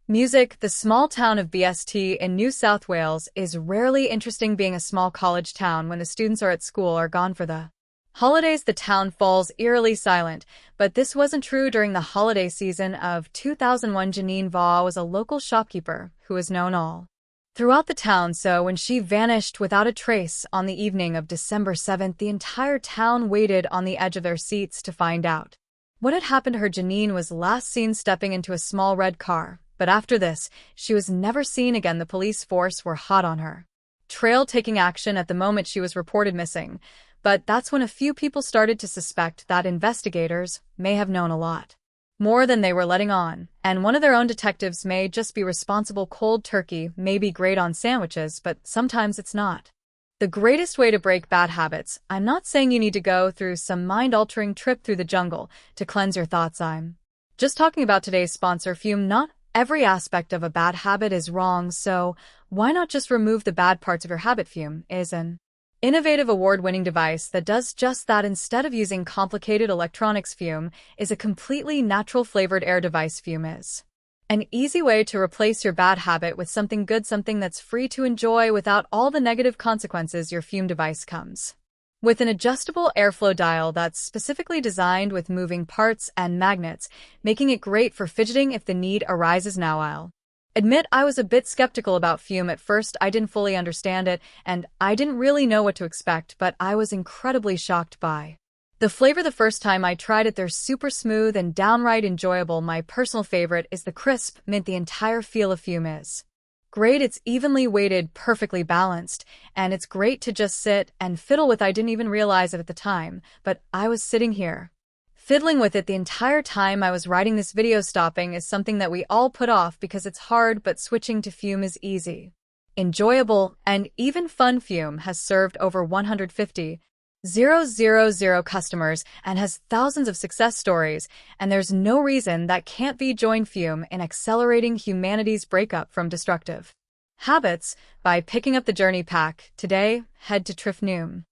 Music, the small town of BST in New South Wales, is rarely interesting being a small college town when the students are at school or gone for the holidays. The town falls eerily silent, but this wasn't true during the holiday season of 2001. Janine Vaugh was a local shopkeeper who was known all throughout the town, so when she vanished without a trace on the evening of December 7th, the entire town waited on the edge of their seats to find out what had happened to her. Janine was last seen stepping into a small red car, but after this, she was never seen again. The police force were hot on her trail, taking action at the moment she was reported missing, but that's when a few people started to suspect that investigators may have known a lot more than they were letting on, and one of their own detectives may just be responsible. Cold turkey may be great on sandwiches, but sometimes it's not the greatest way to break bad habits. I'm not saying you need to go through some mind-altering trip through the jungle to cleanse your thoughts. I'm just talking about today's sponsor, Fume. Not every aspect of a bad habit is wrong, so why not just remove the bad parts of your habit? Fume is an innovative award-winning device that does just that. Instead of using complicated electronics, Fume is a completely natural flavored air device. Fume is an easy way to replace your bad habit with something good, something that's free to enjoy without all the negative consequences. Your Fume device comes with an adjustable airflow dial that's specifically designed with moving parts and magnets, making it great for fidgeting if the need arises. Now, I'll admit I was a bit skeptical about Fume at first. I didn't fully understand it, and I didn't really know what to expect, but I was incredibly shocked by the flavor the first time I tried it. They're super smooth and downright enjoyable. My personal favorite is the crisp mint. The entire feel of Fume is great. It's evenly weighted, perfectly balanced, and it's great to just sit and fiddle with. I didn't even realize it at the time, but I was sitting here fiddling with it the entire time I was writing this video. Stopping is something that we all put off because it's hard, but switching to Fume is easy, enjoyable, and even fun. Fume has served over 150,000 customers and has thousands of success stories, and there's no reason that can't be. Join Fume in accelerating humanity's breakup from destructive habits by picking up the Journey Pack today. Head to TrueCrimeCommunity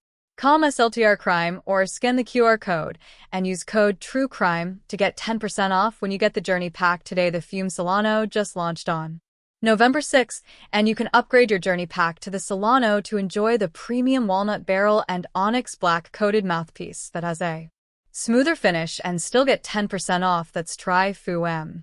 SLTR Crime or scan the QR code and use code TrueCrime to get 10% off when you get the Journey Pack today. The Fume Solano just launched on November 6th, and you can upgrade your Journey Pack to the Solano to enjoy the premium walnut barrel and onyx black coated mouthpiece that has a smoother finish and still get 10% off. That's tryfume.com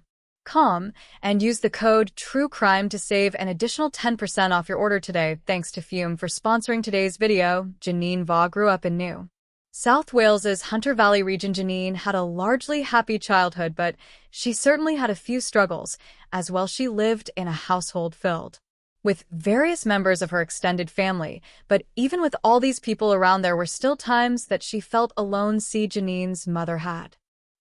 and use the code TrueCrime to save an additional 10% off your order today. Thanks to Fume for sponsoring today's video. Janine Vaugh grew up in New South Wales's Hunter Valley region. Janine had a largely happy childhood, but she certainly had a few struggles as well. She lived in a household filled with various members of her extended family, but even with all these people around, there were still times that she felt alone. See, Janine's mother had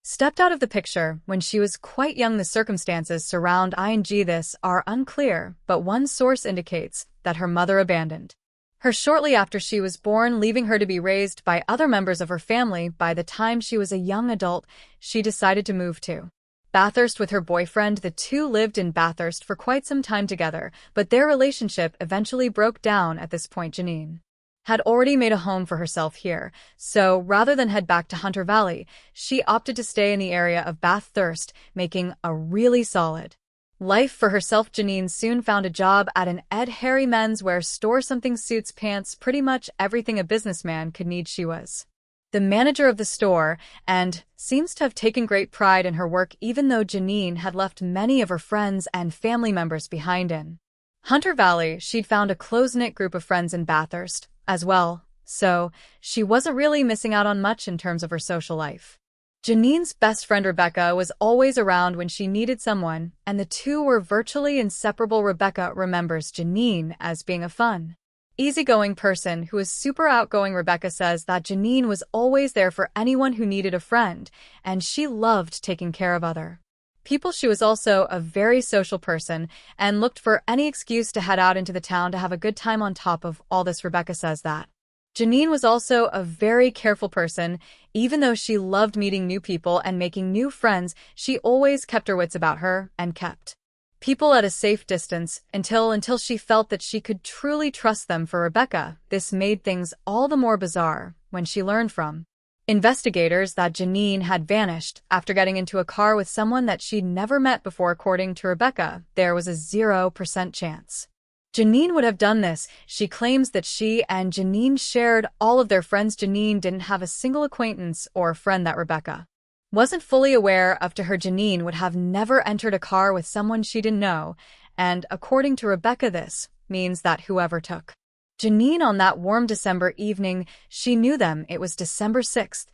stepped out of the picture when she was quite young. The circumstances surrounding this are unclear, but one source indicates that her mother abandoned her shortly after she was born, leaving her to be raised by other members of her family. By the time she was a young adult, she decided to move to Bathurst with her boyfriend. The two lived in Bathurst for quite some time together, but their relationship eventually broke down. At this point, Janine had already made a home for herself here, so rather than head back to Hunter Valley, she opted to stay in the area of Bathurst, making a really solid Life for herself, Janine soon found a job at an Ed Harry menswear store, something suits, pants, pretty much everything a businessman could need. She was the manager of the store and seems to have taken great pride in her work, even though Janine had left many of her friends and family members behind in Hunter Valley. She'd found a close-knit group of friends in Bathurst as well, so she wasn't really missing out on much in terms of her social life. Janine's best friend Rebecca was always around when she needed someone, and the two were virtually inseparable. Rebecca remembers Janine as being a fun, easygoing person who was super outgoing. Rebecca says that Janine was always there for anyone who needed a friend, and she loved taking care of other people. She was also a very social person and looked for any excuse to head out into the town to have a good time. On top of all this, Rebecca says that Janine was also a very careful person. Even though she loved meeting new people and making new friends, she always kept her wits about her and kept people at a safe distance until she felt that she could truly trust them. For Rebecca, this made things all the more bizarre when she learned from investigators that Janine had vanished after getting into a car with someone that she'd never met before. According to Rebecca, there was a 0% chance Janine would have done this. She claims that she and Janine shared all of their friends. Janine didn't have a single acquaintance or friend that Rebecca wasn't fully aware of. To her, Janine would have never entered a car with someone she didn't know, and according to Rebecca, this means that whoever took Janine on that warm December evening, she knew them. It was December 6th,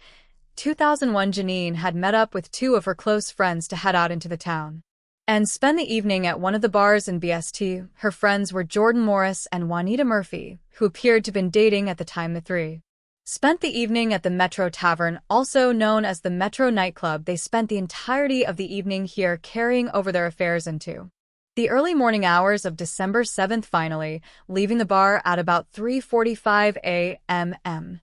2001. Janine had met up with two of her close friends to head out into the town and spend the evening at one of the bars in BST. Her friends were Jordan Morris and Juanita Murphy, who appeared to have been dating at the time. The three spent the evening at the Metro Tavern, also known as the Metro Nightclub. They spent the entirety of the evening here, carrying over their affairs into the early morning hours of December 7th, finally leaving the bar at about 3:45 a.m.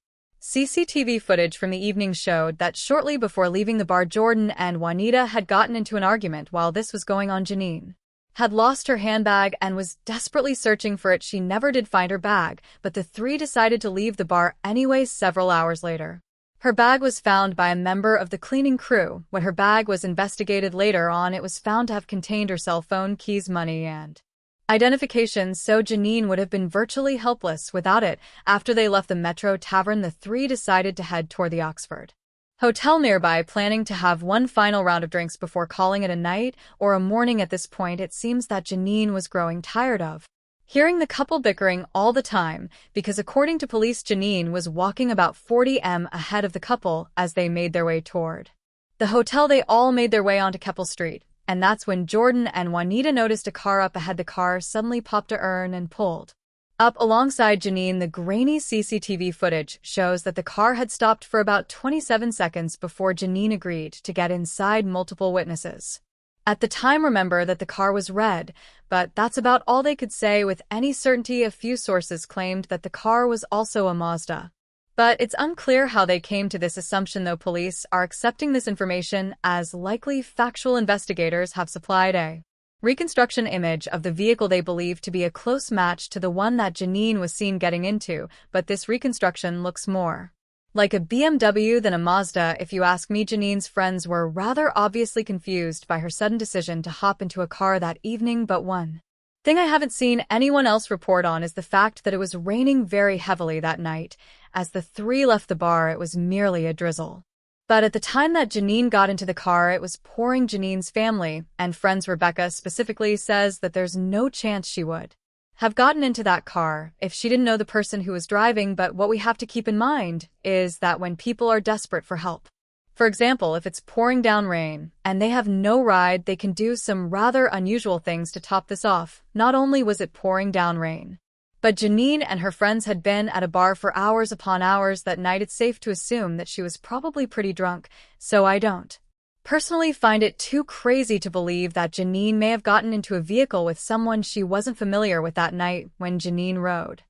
CCTV footage from the evening showed that shortly before leaving the bar, Jordan and Juanita had gotten into an argument. While this was going on, Janine had lost her handbag and was desperately searching for it. She never did find her bag, but the three decided to leave the bar anyway. Several hours later, her bag was found by a member of the cleaning crew. When her bag was investigated later on, it was found to have contained her cell phone, keys, money, and identification, so Janine would have been virtually helpless without it. After they left the Metro Tavern, the three decided to head toward the Oxford Hotel nearby, planning to have one final round of drinks before calling it a night or a morning. At this point, it seems that Janine was growing tired of hearing the couple bickering all the time, because according to police, Janine was walking about 40 m ahead of the couple as they made their way toward the hotel. They all made their way onto Keppel Street, and that's when Jordan and Juanita noticed a car up ahead. The car suddenly popped a turn and pulled up alongside Janine. The grainy CCTV footage shows that the car had stopped for about 27 seconds before Janine agreed to get inside. Multiple witnesses at the time remember that the car was red, but that's about all they could say with any certainty. A few sources claimed that the car was also a Mazda, but it's unclear how they came to this assumption, though police are accepting this information as likely factual. Investigators have supplied a reconstruction image of the vehicle they believe to be a close match to the one that Janine was seen getting into, but this reconstruction looks more like a BMW than a Mazda. If you ask me, Janine's friends were rather obviously confused by her sudden decision to hop into a car that evening, but one thing I haven't seen anyone else report on is the fact that it was raining very heavily that night. As the three left the bar, it was merely a drizzle. But at the time that Janine got into the car, it was pouring. Janine's family and friends, Rebecca specifically, says that there's no chance she would have gotten into that car if she didn't know the person who was driving. But what we have to keep in mind is that when people are desperate for help, for example, if it's pouring down rain and they have no ride, they can do some rather unusual things to top this off. Not only was it pouring down rain, but Janine and her friends had been at a bar for hours upon hours that night. It's safe to assume that she was probably pretty drunk, so I don't personally find it too crazy to believe that Janine may have gotten into a vehicle with someone she wasn't familiar with that night. When Janine rode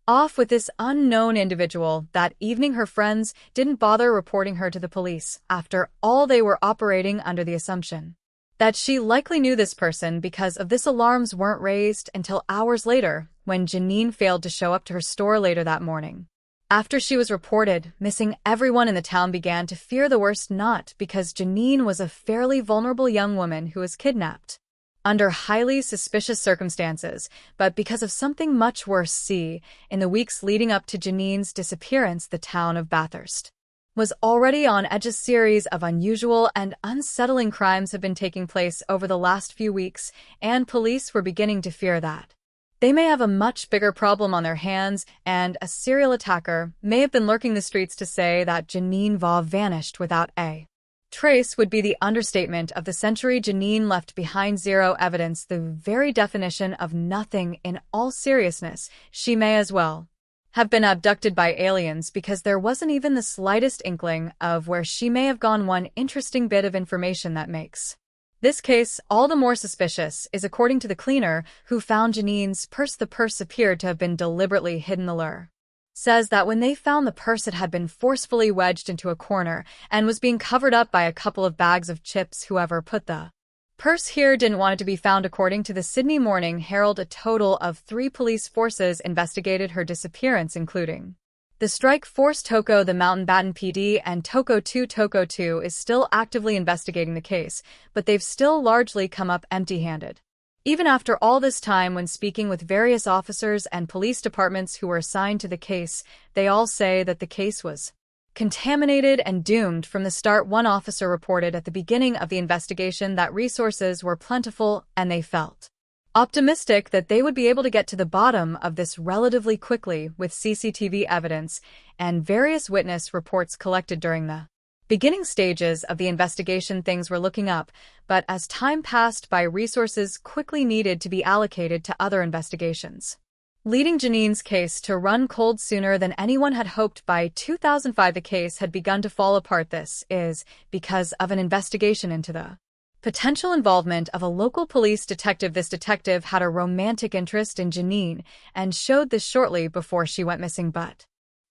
off with this unknown individual that evening, her friends didn't bother reporting her to the police. After all, they were operating under the assumption that she likely knew this person. Because of this, alarms weren't raised until hours later, when Janine failed to show up to her store later that morning. After she was reported missing, everyone in the town began to fear the worst, not because Janine was a fairly vulnerable young woman who was kidnapped, under highly suspicious circumstances, but because of something much worse. In the weeks leading up to Janine's disappearance, the town of Bathurst was already on edge. A series of unusual and unsettling crimes have been taking place over the last few weeks, and police were beginning to fear that they may have a much bigger problem on their hands, and a serial attacker may have been lurking the streets. To say that Janine Vaugh vanished without a trace would be the understatement of the century. Janine left behind zero evidence, the very definition of nothing. In all seriousness, she may as well have been abducted by aliens, because there wasn't even the slightest inkling of where she may have gone. One interesting bit of information that makes this case all the more suspicious is, according to the cleaner who found Janine's purse, the purse appeared to have been deliberately hidden. The lure says that when they found the purse, it had been forcefully wedged into a corner and was being covered up by a couple of bags of chips. Whoever put the purse here didn't want it to be found. According to the Sydney Morning Herald, a total of 3 police forces investigated her disappearance, including the Strike Force Toko, the Mountbatten PD, and Toko 2. Toko 2 is still actively investigating the case, but they've still largely come up empty-handed. Even after all this time, when speaking with various officers and police departments who were assigned to the case, they all say that the case was contaminated and doomed from the start. One officer reported at the beginning of the investigation that resources were plentiful, and they felt optimistic that they would be able to get to the bottom of this relatively quickly, with CCTV evidence and various witness reports collected during the beginning stages of the investigation. Things were looking up, but as time passed by, resources quickly needed to be allocated to other investigations, leading Janine's case to run cold sooner than anyone had hoped. By 2005, the case had begun to fall apart. This is because of an investigation into the potential involvement of a local police detective. This detective had a romantic interest in Janine and showed this shortly before she went missing, but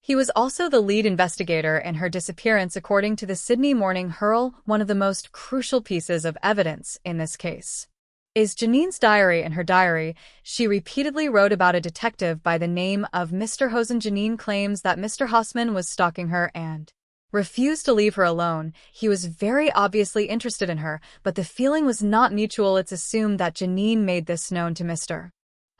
he was also the lead investigator in her disappearance, according to the Sydney Morning Herald. One of the most crucial pieces of evidence in this case is Janine's diary. In her diary, she repeatedly wrote about a detective by the name of Mr. Hosen. Janine claims that Mr. Hossman was stalking her and refused to leave her alone. He was very obviously interested in her, but the feeling was not mutual. It's assumed that Janine made this known to Mr.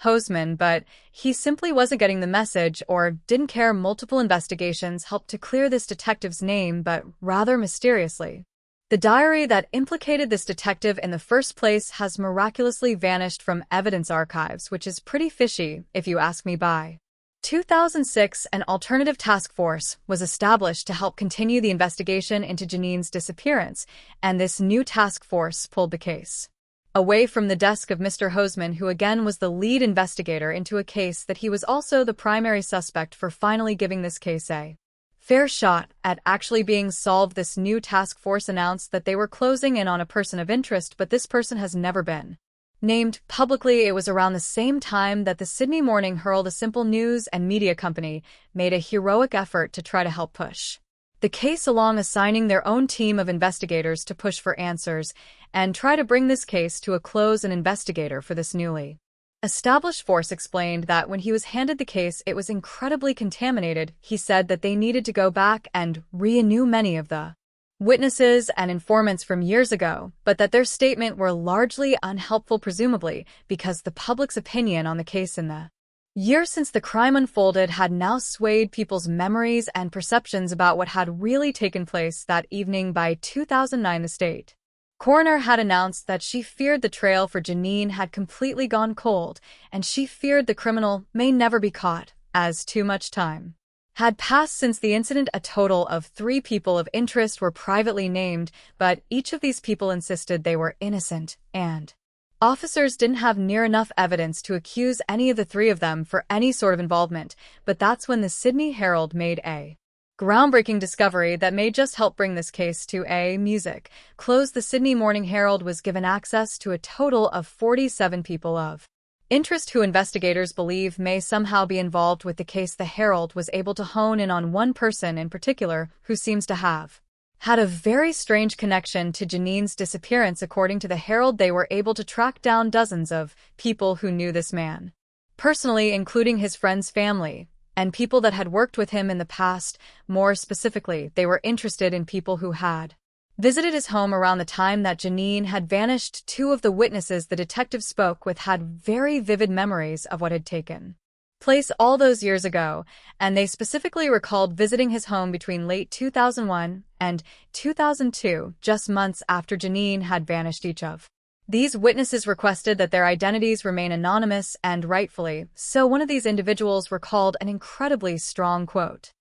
Hoseman, but he simply wasn't getting the message or didn't care. Multiple investigations helped to clear this detective's name, but rather mysteriously, the diary that implicated this detective in the first place has miraculously vanished from evidence archives, which is pretty fishy, if you ask me. By 2006, an alternative task force was established to help continue the investigation into Janine's disappearance, and this new task force pulled the case away from the desk of Mr. Hoseman, who again was the lead investigator, into a case that he was also the primary suspect for, finally giving this case a fair shot at actually being solved. This new task force announced that they were closing in on a person of interest, but this person has never been named publicly. It was around the same time that the Sydney Morning Herald, a simple news and media company, made a heroic effort to try to help push the case along, assigning their own team of investigators to push for answers and try to bring this case to a close. An investigator for this newly established force explained that when he was handed the case, it was incredibly contaminated. He said that they needed to go back and renew many of the witnesses and informants from years ago, but that their statement were largely unhelpful, presumably because the public's opinion on the case in the years since the crime unfolded had now swayed people's memories and perceptions about what had really taken place that evening. By 2009, the state coroner had announced that she feared the trail for Janine had completely gone cold, and she feared the criminal may never be caught, as too much time had passed since the incident. A total of 3 people of interest were privately named, but each of these people insisted they were innocent, and officers didn't have near enough evidence to accuse any of the 3 of them for any sort of involvement. But that's when the Sydney Herald made a groundbreaking discovery that may just help bring this case to a music close. The Sydney Morning Herald was given access to a total of 47 people of interest who investigators believe may somehow be involved with the case. The Herald was able to hone in on one person in particular who seems to have had a very strange connection to Janine's disappearance. According to the Herald, they were able to track down dozens of people who knew this man personally, including his friend's family and people that had worked with him in the past. More specifically, they were interested in people who had visited his home around the time that Janine had vanished. Two of the witnesses the detective spoke with had very vivid memories of what had taken place all those years ago, and they specifically recalled visiting his home between late 2001 and 2002, just months after Janine had vanished. Each of these witnesses requested that their identities remain anonymous, and rightfully so. One of these individuals recalled an incredibly strong quote.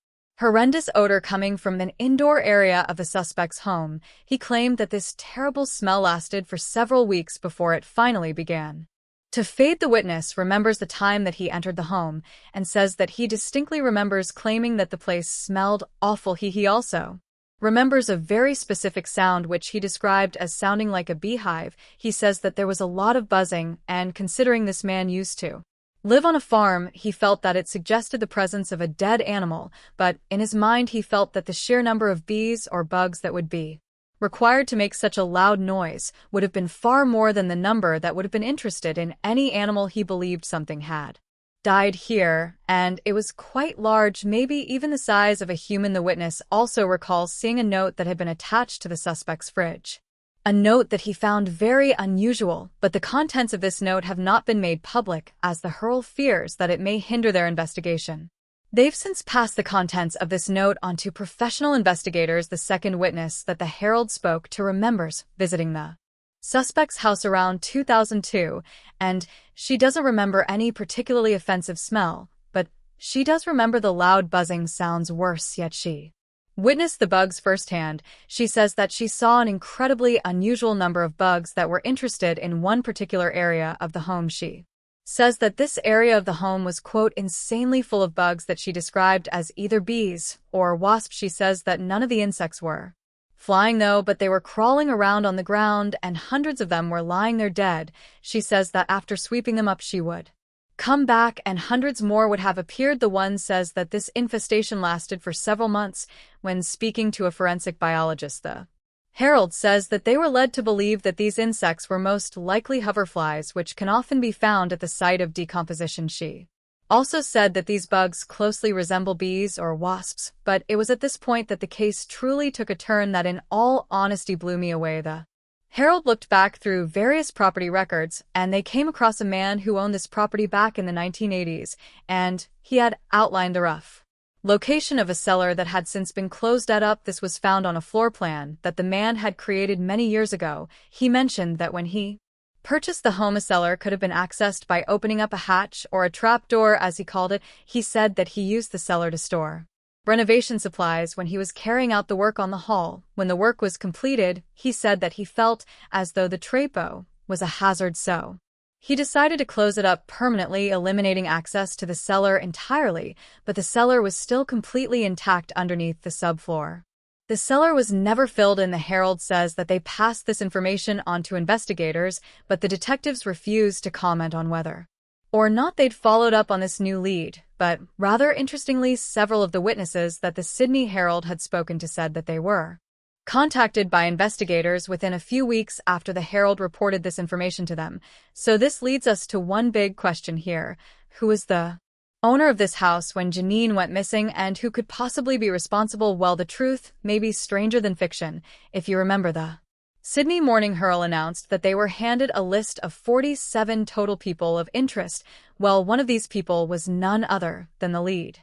Horrendous odor coming from an indoor area of the suspect's home. He claimed that this terrible smell lasted for several weeks before it finally began to fade. The witness remembers the time that he entered the home and says that he distinctly remembers claiming that the place smelled awful. He also remembers a very specific sound which he described as sounding like a beehive. He says that there was a lot of buzzing, and considering this man used to live on a farm, he felt that it suggested the presence of a dead animal, but in his mind he felt that the sheer number of bees or bugs that would be required to make such a loud noise would have been far more than the number that would have been interested in any animal. He believed something had died here, and it was quite large, maybe even the size of a human. The witness also recalls seeing a note that had been attached to the suspect's fridge. A note that he found very unusual, but the contents of this note have not been made public, as the Herald fears that it may hinder their investigation. They've since passed the contents of this note on to professional investigators. The second witness that the Herald spoke to remembers visiting the suspect's house around 2002, and she doesn't remember any particularly offensive smell, but she does remember the loud buzzing sounds. Worse yet, she witnessed the bugs firsthand. She says that she saw an incredibly unusual number of bugs that were interested in one particular area of the home. She says that this area of the home was, quote, insanely full of bugs that she described as either bees or wasps. She says that none of the insects were flying though, but they were crawling around on the ground, and hundreds of them were lying there dead. She says that after sweeping them up she would come back and hundreds more would have appeared. The one says that this infestation lasted for several months. When speaking to a forensic biologist, the Herald says that they were led to believe that these insects were most likely hoverflies, which can often be found at the site of decomposition. She also said that these bugs closely resemble bees or wasps, but it was at this point that the case truly took a turn that in all honesty blew me away. The Herald looked back through various property records, and they came across a man who owned this property back in the 1980s, and he had outlined the rough location of a cellar that had since been closed up. This was found on a floor plan that the man had created many years ago. He mentioned that when he purchased the home, a cellar could have been accessed by opening up a hatch or a trapdoor, as he called it. He said that he used the cellar to store renovation supplies when he was carrying out the work on the hall. When the work was completed, he said that he felt as though the trapo was a hazard, so he decided to close it up permanently, eliminating access to the cellar entirely, but the cellar was still completely intact underneath the subfloor. The cellar was never filled in. The Herald says that they passed this information on to investigators, but the detectives refused to comment on whether or not they'd followed up on this new lead. But rather interestingly, several of the witnesses that the Sydney Herald had spoken to said that they were contacted by investigators within a few weeks after the Herald reported this information to them. So this leads us to one big question here. Who was the owner of this house when Janine went missing, and who could possibly be responsible? Well, the truth may be stranger than fiction. If you remember, the Sydney Morning Herald announced that they were handed a list of 47 total people of interest. Well, one of these people was none other than the lead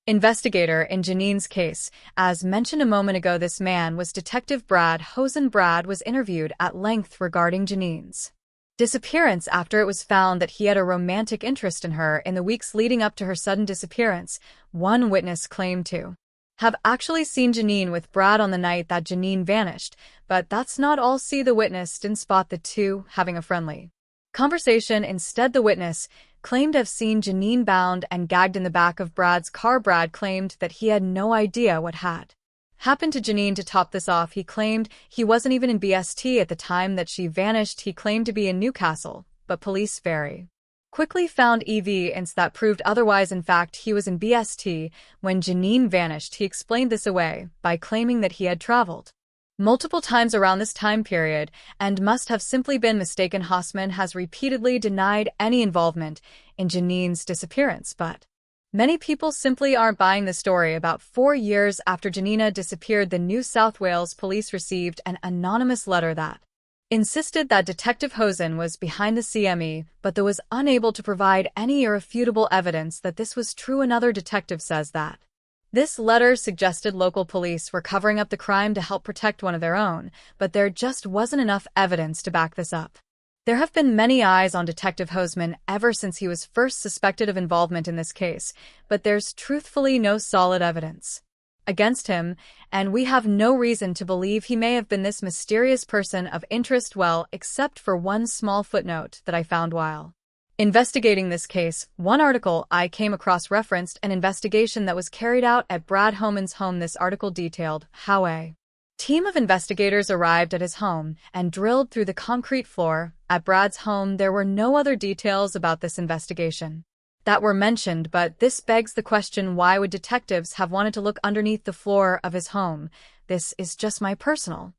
investigator in Janine's case. As mentioned a moment ago, this man was Detective Brad Hosen. Brad was interviewed at length regarding Janine's disappearance after it was found that he had a romantic interest in her in the weeks leading up to her sudden disappearance. One witness claimed to have actually seen Janine with Brad on the night that Janine vanished, but that's not all. See, the witness didn't spot the two having a friendly conversation. Instead, the witness claimed to have seen Janine bound and gagged in the back of Brad's car. Brad claimed that he had no idea what had happened to Janine. To top this off, he claimed he wasn't even in BST at the time that she vanished. He claimed to be in Newcastle, but police very quickly found evidence that proved otherwise. In fact, he was in BST when Janine vanished. He explained this away by claiming that he had traveled multiple times around this time period and must have simply been mistaken. Hossman has repeatedly denied any involvement in Janine's disappearance, but Many people simply aren't buying the story. About 4 years after Janina disappeared, the New South Wales police received an anonymous letter that insisted that Detective Hosen was behind the CME, but that was unable to provide any irrefutable evidence that this was true. Another detective says that this letter suggested local police were covering up the crime to help protect one of their own, but there just wasn't enough evidence to back this up. There have been many eyes on Detective Hoseman ever since he was first suspected of involvement in this case, but there's truthfully no solid evidence against him, and we have no reason to believe he may have been this mysterious person of interest, well, except for one small footnote that I found while investigating this case. One article I came across referenced an investigation that was carried out at Brad Homan's home. This article detailed how a team of investigators arrived at his home and drilled through the concrete floor. At Brad's home, there were no other details about this investigation that were mentioned, but this begs the question, why would detectives have wanted to look underneath the floor of his home? This is just my personal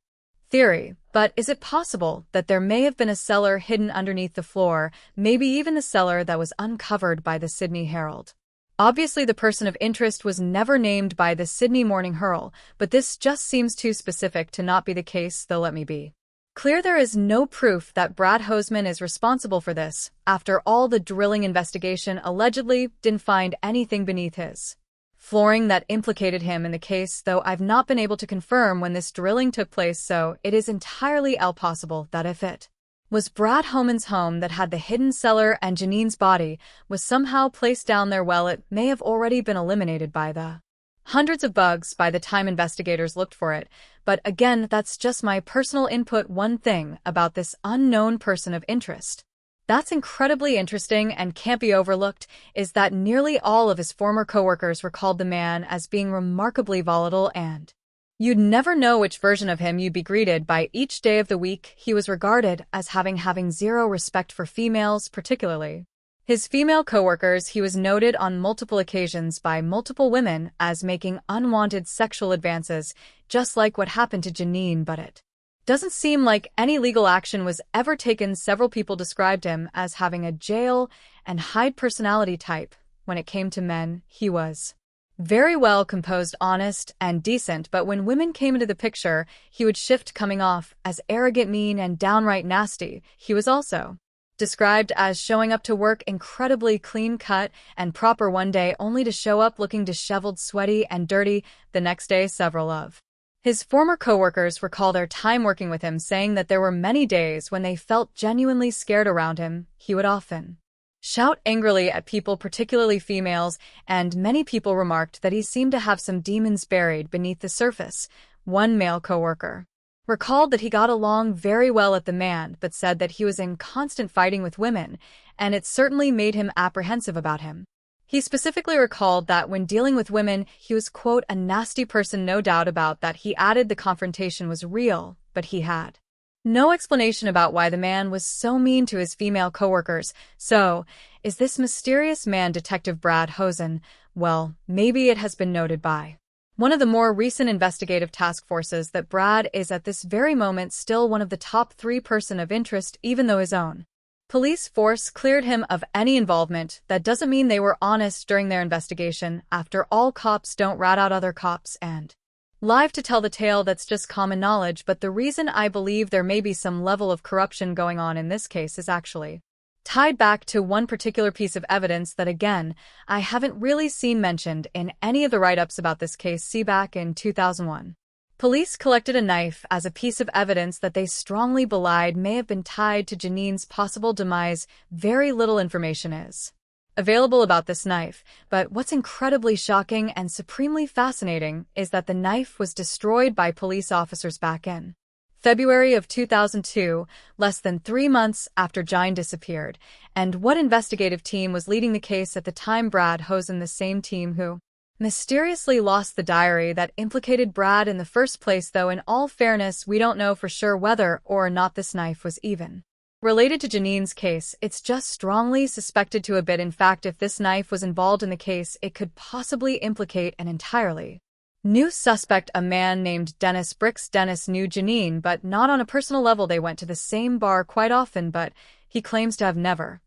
theory, but is it possible that there may have been a cellar hidden underneath the floor, maybe even the cellar that was uncovered by the Sydney Herald? Obviously, the person of interest was never named by the Sydney Morning Herald, but this just seems too specific to not be the case, though let me be clear, there is no proof that Brad Hoseman is responsible for this. After all, the drilling investigation allegedly didn't find anything beneath his flooring that implicated him in the case, though I've not been able to confirm when this drilling took place, so it is entirely possible that if it was Brad Homan's home that had the hidden cellar and Janine's body was somehow placed down there, well, it may have already been eliminated by the hundreds of bugs by the time investigators looked for it. But again, that's just my personal input. One thing about this unknown person of interest that's incredibly interesting and can't be overlooked is that nearly all of his former coworkers recalled the man as being remarkably volatile, and you'd never know which version of him you'd be greeted by each day of the week. He was regarded as having zero respect for females, particularly his female coworkers. He was noted on multiple occasions by multiple women as making unwanted sexual advances, just like what happened to Janine, but it doesn't seem like any legal action was ever taken. Several people described him as having a jail and hide personality type. When it came to men, he was very well composed, honest, and decent, but when women came into the picture, he would shift, coming off as arrogant, mean, and downright nasty. He was also described as showing up to work incredibly clean-cut and proper one day, only to show up looking disheveled, sweaty, and dirty the next day. Several of his former coworkers recall their time working with him, saying that there were many days when they felt genuinely scared around him. He would often shout angrily at people, particularly females, and many people remarked that he seemed to have some demons buried beneath the surface. One male coworker recalled that he got along very well at the man, but said that he was in constant fighting with women, and it certainly made him apprehensive about him. He specifically recalled that when dealing with women, he was, quote, a nasty person. No doubt about that. He added the confrontation was real, but he had no explanation about why the man was so mean to his female coworkers. So, is this mysterious man Detective Brad Hosen? Well, maybe it has been noted by one of the more recent investigative task forces that Brad is at this very moment still one of the top 3 person of interest, even though his own police force cleared him of any involvement. That doesn't mean they were honest during their investigation. After all, cops don't rat out other cops and live to tell the tale. That's just common knowledge. But the reason I believe there may be some level of corruption going on in this case is actually tied back to one particular piece of evidence that, again, I haven't really seen mentioned in any of the write-ups about this case. See, back in 2001. Police collected a knife as a piece of evidence that they strongly belied may have been tied to Janine's possible demise. Very little information is available about this knife, but what's incredibly shocking and supremely fascinating is that the knife was destroyed by police officers back in February of 2002, less than 3 months after Jane disappeared. And what investigative team was leading the case at the time? Brad Hosen, the same team who mysteriously lost the diary that implicated Brad in the first place, though in all fairness, we don't know for sure whether or not this knife was even related to Janine's case. It's just strongly suspected to a bit. In fact, if this knife was involved in the case, it could possibly implicate an entirely new suspect, a man named Dennis Bricks. Dennis knew Janine, but not on a personal level. They went to the same bar quite often, but he claims to have never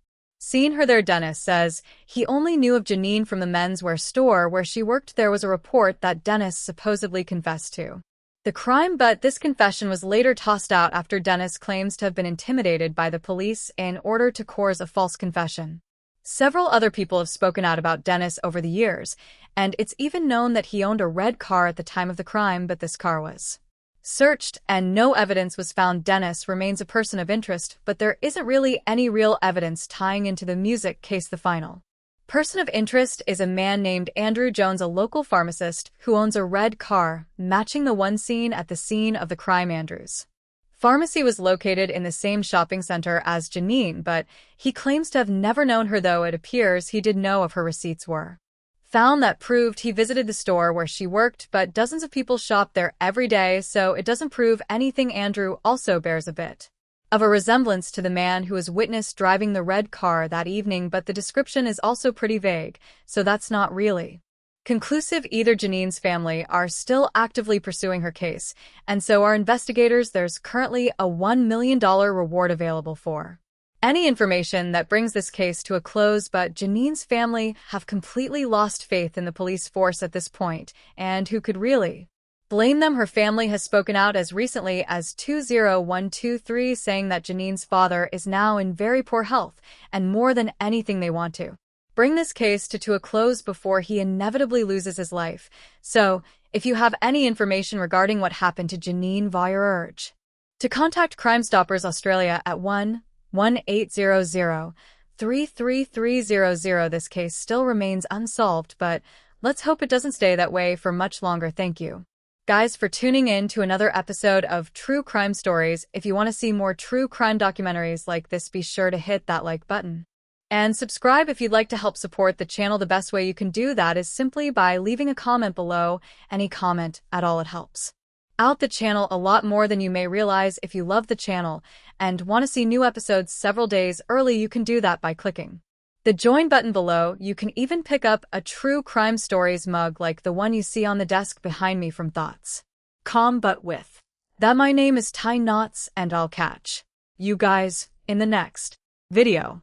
Seeing her there, Dennis says he only knew of Janine from the menswear store where she worked. There was a report that Dennis supposedly confessed to the crime, but this confession was later tossed out after Dennis claims to have been intimidated by the police in order to coerce a false confession. Several other people have spoken out about Dennis over the years, and it's even known that he owned a red car at the time of the crime, but this car was searched and no evidence was found. Dennis remains a person of interest, but there isn't really any real evidence tying into the music case. The final person of interest is a man named Andrew Jones, a local pharmacist who owns a red car, matching the one seen at the scene of the crime. Andrew's pharmacy was located in the same shopping center as Janine, but he claims to have never known her, though it appears he did know of her. Receipts were found that proved he visited the store where she worked, but dozens of people shop there every day, so it doesn't prove anything. Andrew also bears a bit of a resemblance to the man who was witnessed driving the red car that evening, but the description is also pretty vague, so that's not really conclusive either. Janine's family are still actively pursuing her case, and so are investigators. There's currently a $1 million reward available for any information that brings this case to a close, but Janine's family have completely lost faith in the police force at this point, and who could really blame them? Her family has spoken out as recently as 2023, saying that Janine's father is now in very poor health, and more than anything they want to bring this case to a close before he inevitably loses his life. So, if you have any information regarding what happened to Janine, via urge to contact Crime Stoppers Australia at 1-1800-33300. This case still remains unsolved, but let's hope it doesn't stay that way for much longer. Thank you, guys, for tuning in to another episode of True Crime Stories. If you want to see more true crime documentaries like this, be sure to hit that like button and subscribe if you'd like to help support the channel. The best way you can do that is simply by leaving a comment below. Any comment at all, it helps out the channel a lot more than you may realize. If you love the channel and want to see new episodes several days early, you can do that by clicking the join button below. You can even pick up a True Crime Stories mug like the one you see on the desk behind me from Thoughts Calm But With That. My name is Ty Knotts, and I'll catch you guys in the next video.